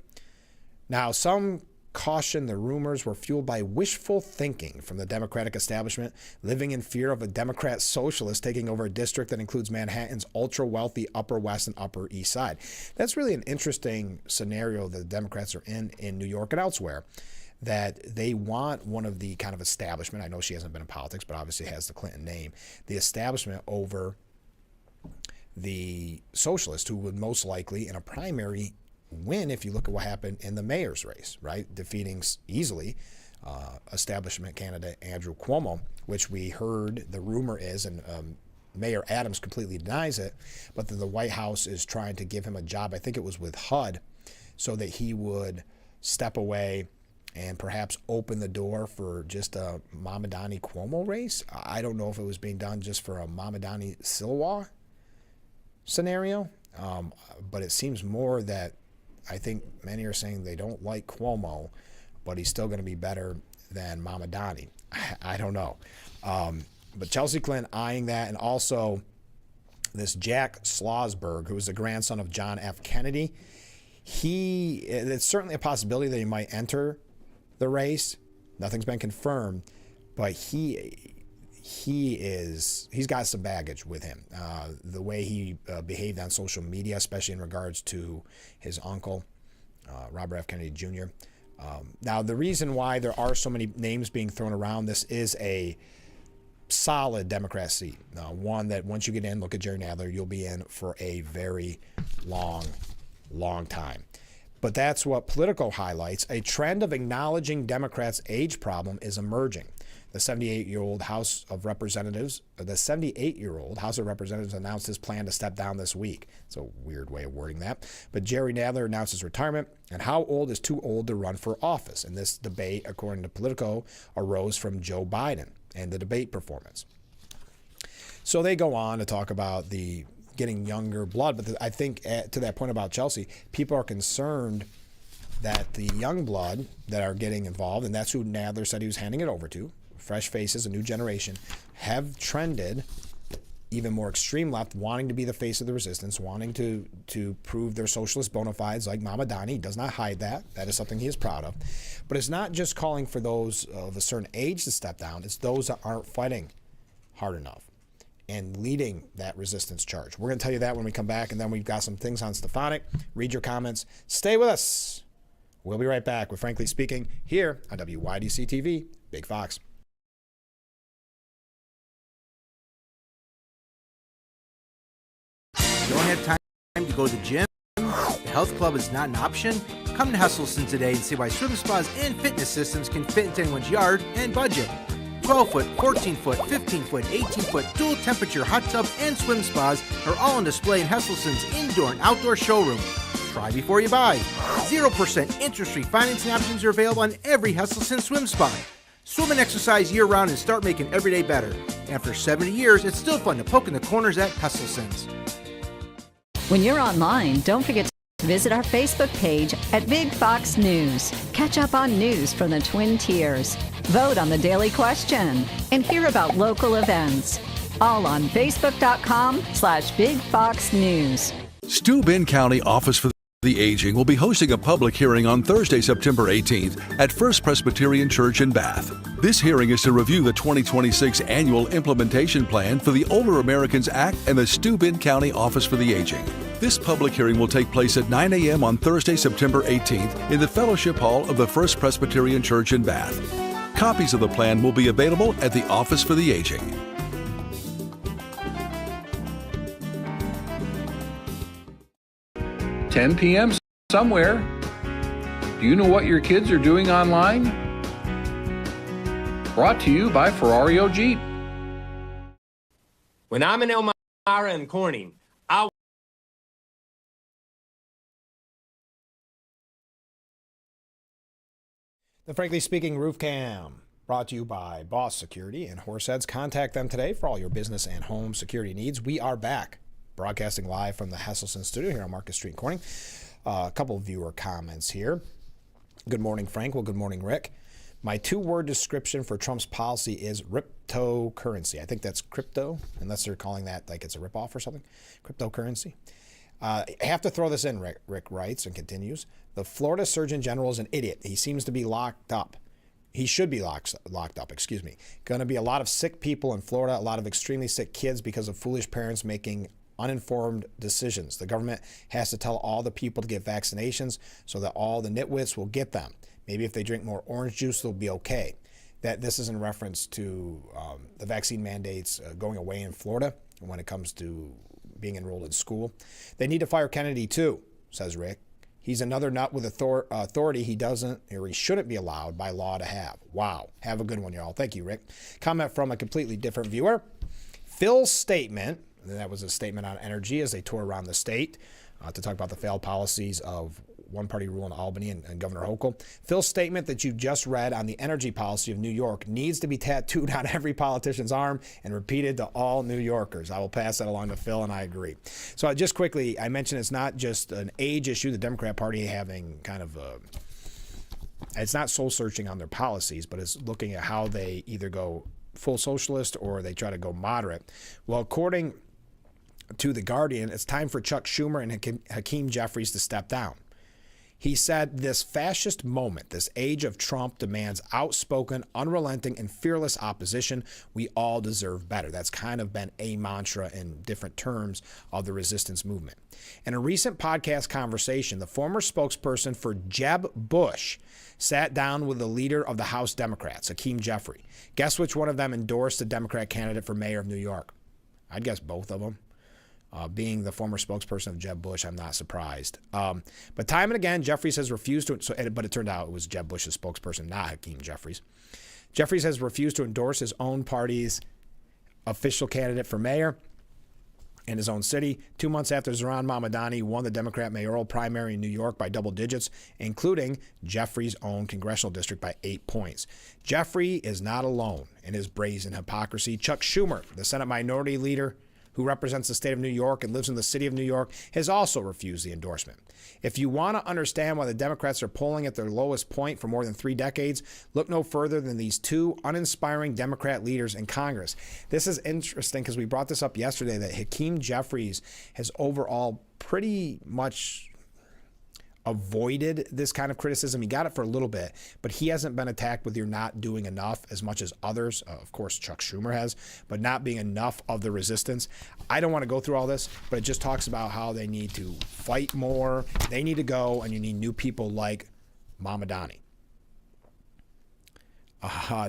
Now, some caution the rumors were fueled by wishful thinking from the Democratic establishment, living in fear of a Democrat socialist taking over a district that includes Manhattan's ultra-wealthy Upper West and Upper East Side. That's really an interesting scenario that the Democrats are in New York and elsewhere, that they want one of the kind of establishment, I know she hasn't been in politics, but obviously has the Clinton name, the establishment over the socialist, who would most likely in a primary win if you look at what happened in the mayor's race, right? Defeating easily establishment candidate Andrew Cuomo, which we heard the rumor is, and Mayor Adams completely denies it, but the White House is trying to give him a job, I think it was with HUD, so that he would step away and perhaps open the door for just a Mamdani Cuomo race. I don't know if it was being done just for a Mamdani Silwa scenario, but it seems more that I think many are saying they don't like Cuomo, but he's still going to be better than Mamdani. I don't know. But Chelsea Clinton eyeing that, and also this Jack Schlossberg, who was the grandson of John F. Kennedy. It's certainly a possibility that he might enter the race. Nothing's been confirmed, but he's got some baggage with him. The way he behaved on social media, especially in regards to his uncle, Robert F. Kennedy Jr. Now, the reason why there are so many names being thrown around, this is a solid Democrat seat. One that once you get in, look at Jerry Nadler, you'll be in for a very long time. But that's what Politico highlights. A trend of acknowledging Democrats' age problem is emerging. The 78-year-old House of Representatives announced his plan to step down this week. It's a weird way of wording that. But Jerry Nadler announced his retirement, and how old is too old to run for office? And this debate, according to Politico, arose from Joe Biden and the debate performance. So they go on to talk about the getting younger blood, but I think to that point about Chelsea, people are concerned that the young blood that are getting involved, and that's who Nadler said he was handing it over to, fresh faces, a new generation, have trended even more extreme left, wanting to be the face of the resistance, wanting to prove their socialist bona fides like Mamadani. He does not hide that. That is something he is proud of. But it's not just calling for those of a certain age to step down. It's those that aren't fighting hard enough and leading that resistance charge. We're going to tell you that when we come back, and then we've got some things on Stefanik. Read your comments. Stay with us. We'll be right back with Frankly Speaking here on WYDC TV, Big Fox. You don't have time to go to the gym? The health club is not an option? Come to Hesselson today and see why swim spas and fitness systems can fit into anyone's yard and budget. 12-foot, 14-foot, 15-foot, 18-foot dual temperature hot tub and swim spas are all on display in Hesselson's indoor and outdoor showroom. Try before you buy. 0% interest-free financing options are available on every Hesselson swim spa. Swim and exercise year-round and start making every day better. After 70 years, it's still fun to poke in the corners at Hesselson's. When you're online, don't forget to visit our Facebook page at Big Fox News. Catch up on news from the Twin Tiers. Vote on the daily question and hear about local events. All on Facebook.com/Big Fox News. Steuben County Office for the Aging will be hosting a public hearing on Thursday, September 18th at First Presbyterian Church in Bath. This hearing is to review the 2026 annual implementation plan for the Older Americans Act and the Steuben County Office for the Aging. This public hearing will take place at 9 a.m. on Thursday, September 18th in the Fellowship Hall of the First Presbyterian Church in Bath. Copies of the plan will be available at the Office for the Aging. $10 p.m. somewhere. Do you know what your kids are doing online? Brought to you by Ferrario Jeep. When I'm in Elmira and Corning, The Frankly Speaking Roof Cam, brought to you by Boss Security and Horseheads. Contact them today for all your business and home security needs. We are back, broadcasting live from the Hesselson studio here on Market Street, Corning. A couple of viewer comments here. Good morning, Frank. Well, good morning, Rick. My two-word description for Trump's policy is cryptocurrency. I think that's crypto, unless they're calling that like it's a ripoff or something. Cryptocurrency. I have to throw this in, Rick writes and continues. The Florida Surgeon General is an idiot. He seems to be locked up. He should be locked up. Going to be a lot of sick people in Florida, a lot of extremely sick kids because of foolish parents making uninformed decisions. The government has to tell all the people to get vaccinations so that all the nitwits will get them. Maybe if they drink more orange juice, they'll be okay. That this is in reference to the vaccine mandates going away in Florida when it comes to being enrolled in school. They need to fire Kennedy too, says Rick. He's another nut with authority he doesn't or he shouldn't be allowed by law to have. Wow. Have a good one, y'all. Thank you, Rick. Comment from a completely different viewer. Phil's statement, and that was a statement on energy as they tour around the state to talk about the failed policies of one-party rule in Albany and Governor Hochul. Phil's statement that you just read on the energy policy of New York needs to be tattooed on every politician's arm and repeated to all New Yorkers. I will pass that along to Phil, and I agree. So just quickly, I mentioned it's not just an age issue, the Democrat Party having kind of it's not soul-searching on their policies, but it's looking at how they either go full socialist or they try to go moderate. Well, according to The Guardian, it's time for Chuck Schumer and Hakeem Jeffries to step down. He said this fascist moment, this age of Trump, demands outspoken, unrelenting, and fearless opposition. We all deserve better. That's kind of been a mantra in different terms of the resistance movement. In a recent podcast conversation, the former spokesperson for Jeb Bush sat down with the leader of the House Democrats, Hakeem Jeffrey. Guess which one of them endorsed the Democrat candidate for mayor of New York? I'd guess both of them. Being the former spokesperson of Jeb Bush, I'm not surprised. But time and again, Jeffries has refused to, but it turned out it was Jeb Bush's spokesperson, not Hakeem Jeffries. Jeffries has refused to endorse his own party's official candidate for mayor in his own city, 2 months after Zohran Mamdani won the Democrat mayoral primary in New York by double digits, including Jeffries' own congressional district by 8 points. Jeffrey is not alone in his brazen hypocrisy. Chuck Schumer, the Senate Minority Leader, who represents the state of New York and lives in the city of New York, has also refused the endorsement. If you want to understand why the Democrats are polling at their lowest point for more than 3 decades, look no further than these 2 uninspiring Democrat leaders in Congress. This is interesting because we brought this up yesterday that Hakeem Jeffries has overall pretty much avoided this kind of criticism. He got it for a little bit, but he hasn't been attacked with "you're not doing enough" as much as others. Of course, Chuck Schumer has, but not being enough of the resistance. I don't want to go through all this, but it just talks about how they need to fight more. They need to go, and you need new people like Mamdani.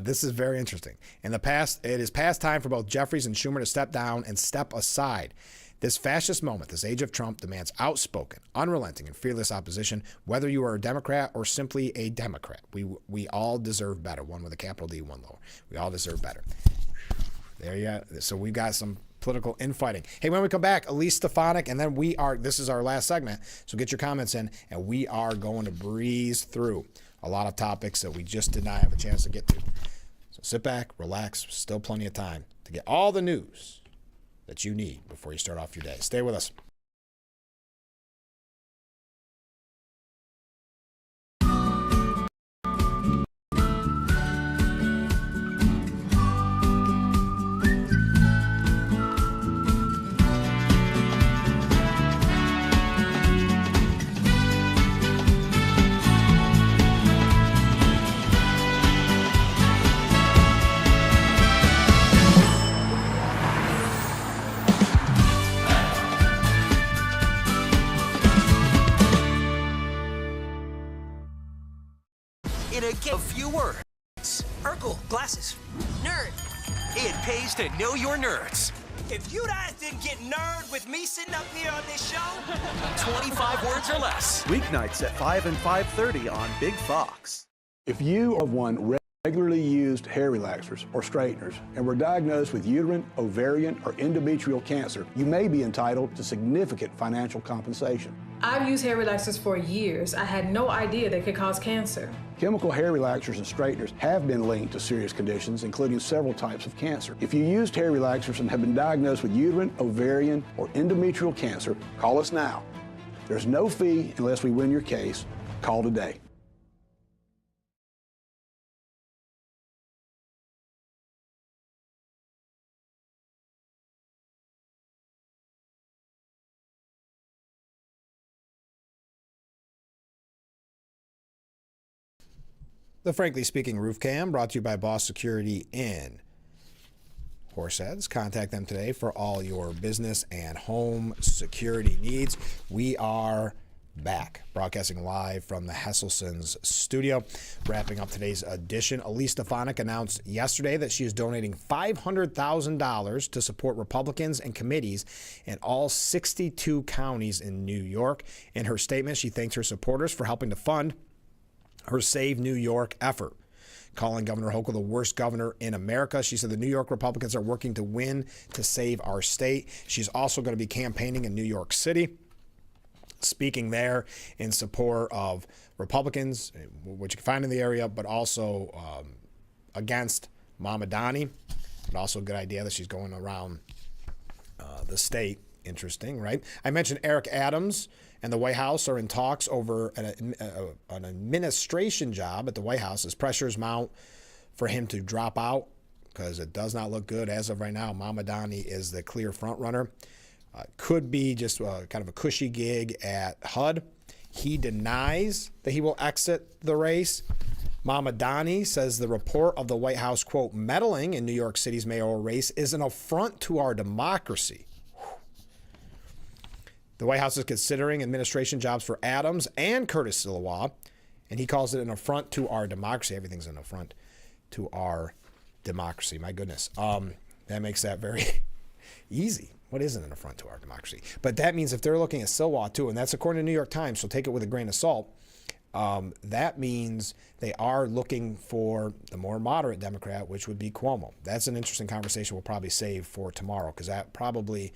This is very interesting. In the past, it is past time for both Jeffries and Schumer to step down and step aside. This fascist moment, this age of Trump, demands outspoken, unrelenting, and fearless opposition, whether you are a Democrat or simply a Democrat. We all deserve better. One with a capital D, one lower. We all deserve better. There you go. So we've got some political infighting. Hey, when we come back, Elise Stefanik, and then this is our last segment, so get your comments in, and we are going to breeze through a lot of topics that we just did not have a chance to get to. So sit back, relax, still plenty of time to get all the news that you need before you start off your day. Stay with us. A few words. Urkel, glasses. Nerd. It pays to know your nerds. If you guys didn't get nerd with me sitting up here on this show, 25 words or less. Weeknights at 5 and 5:30 on Big Fox. If you are one regularly used hair relaxers or straighteners and were diagnosed with uterine, ovarian, or endometrial cancer, you may be entitled to significant financial compensation. I've used hair relaxers for years. I had no idea they could cause cancer. Chemical hair relaxers and straighteners have been linked to serious conditions, including several types of cancer. If you used hair relaxers and have been diagnosed with uterine, ovarian, or endometrial cancer, call us now. There's no fee unless we win your case. Call today. The Frankly Speaking Roof Cam, brought to you by Boss Security in Horseheads. Contact them today for all your business and home security needs. We are back, broadcasting live from the Hesselson's studio. Wrapping up today's edition, Elise Stefanik announced yesterday that she is donating $500,000 to support Republicans and committees in all 62 counties in New York. In her statement, she thanked her supporters for helping to fund her Save New York effort, calling Governor Hochul the worst governor in America. She said the New York Republicans are working to win to save our state. She's also going to be campaigning in New York City, speaking there in support of Republicans, which you can find in the area, but also against Mamdani. But also a good idea that she's going around the state. Interesting, right? I mentioned Eric Adams and the White House are in talks over an administration job at the White House as pressures mount for him to drop out, because it does not look good as of right now. Mamdani is the clear front runner. Could be just kind of a cushy gig at HUD. He denies that he will exit the race. Mamdani says the report of the White House, quote, meddling in New York City's mayoral race is an affront to our democracy. The White House is considering administration jobs for Adams and Curtis Sliwa, and he calls it an affront to our democracy. Everything's an affront to our democracy. My goodness. That makes that very easy. What isn't an affront to our democracy? But that means if they're looking at Sliwa too, and that's according to New York Times, so take it with a grain of salt, that means they are looking for the more moderate Democrat, which would be Cuomo. That's an interesting conversation we'll probably save for tomorrow, because that probably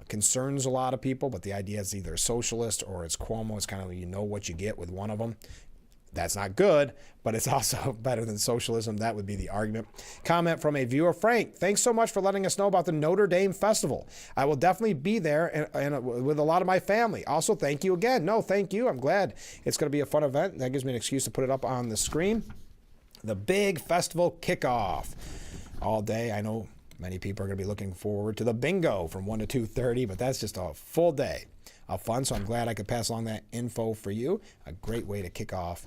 concerns a lot of people, but the idea is either a socialist or it's Cuomo. It's kind of, you know what you get with one of them. That's not good, but it's also better than socialism. That would be the argument. Comment from a viewer, Frank. Thanks so much for letting us know about the Notre Dame Festival. I will definitely be there and with a lot of my family. Also, thank you again. No, thank you. I'm glad it's going to be a fun event. That gives me an excuse to put it up on the screen. The big festival kickoff all day. I know many people are going to be looking forward to the bingo from 1 to 2:30, but that's just a full day of fun. So I'm glad I could pass along that info for you. A great way to kick off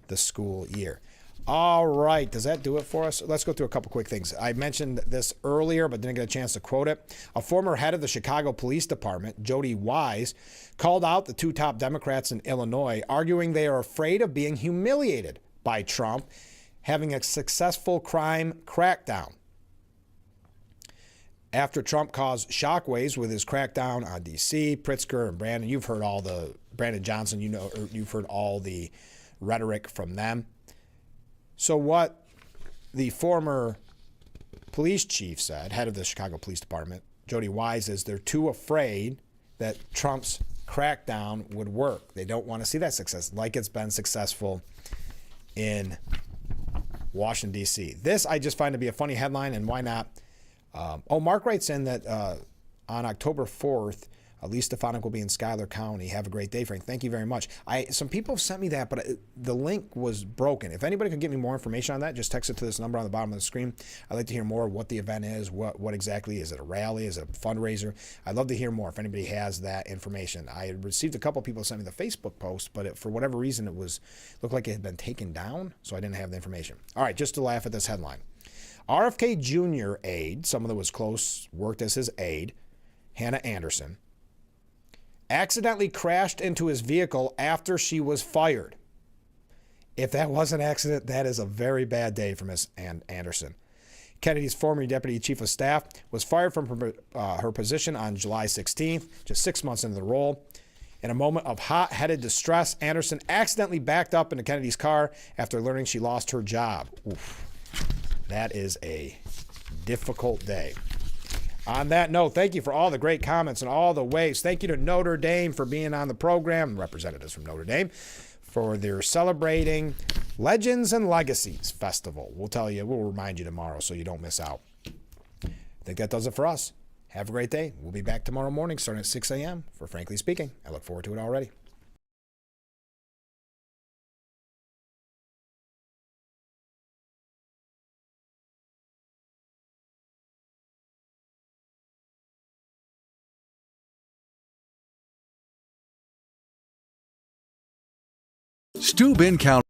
the school year. All right, does that do it for us? Let's go through a couple quick things. I mentioned this earlier, but didn't get a chance to quote it. A former head of the Chicago Police Department, Jody Wise, called out the two top Democrats in Illinois, arguing they are afraid of being humiliated by Trump having a successful crime crackdown. After Trump caused shockwaves with his crackdown on D.C., Pritzker, and Brandon, you've heard all the Brandon Johnson, you've heard all the rhetoric from them. So what the former police chief said, head of the Chicago Police Department, Jody Wise, is they're too afraid that Trump's crackdown would work. They don't want to see that success like it's been successful in Washington, D.C. This I just find to be a funny headline, and why not? Mark writes in that on October 4th, Lee Stefanik will be in Schuyler County. Have a great day, Frank. Thank you very much. Some people have sent me that, but the link was broken. If anybody could get me more information on that, just text it to this number on the bottom of the screen. I'd like to hear more what the event is, what exactly, is it a rally, is it a fundraiser? I'd love to hear more if anybody has that information. I had received a couple people sent me the Facebook post, but for whatever reason, looked like it had been taken down, so I didn't have the information. All right, just to laugh at this headline. RFK Jr. aide, someone that was close, worked as his aide, Hannah Anderson, accidentally crashed into his vehicle after she was fired. If that was an accident, that is a very bad day for Miss Anderson. Kennedy's former deputy chief of staff was fired from her position on July 16th, just 6 months into the role. In a moment of hot-headed distress, Anderson accidentally backed up into Kennedy's car after learning she lost her job. Oof. That is a difficult day. On that note, thank you for all the great comments and all the waves. Thank you to Notre Dame for being on the program, representatives from Notre Dame, for their Celebrating Legends and Legacies Festival. We'll remind you tomorrow so you don't miss out. I think that does it for us. Have a great day. We'll be back tomorrow morning starting at 6 a.m. for Frankly Speaking. I look forward to it already. Steuben County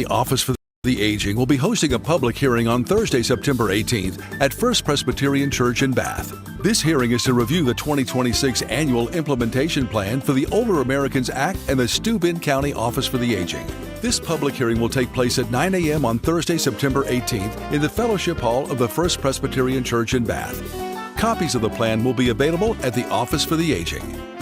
Office for the Aging will be hosting a public hearing on Thursday, September 18th at First Presbyterian Church in Bath. This hearing is to review the 2026 Annual Implementation Plan for the Older Americans Act and the Steuben County Office for the Aging. This public hearing will take place at 9 a.m. on Thursday, September 18th in the Fellowship Hall of the First Presbyterian Church in Bath. Copies of the plan will be available at the Office for the Aging.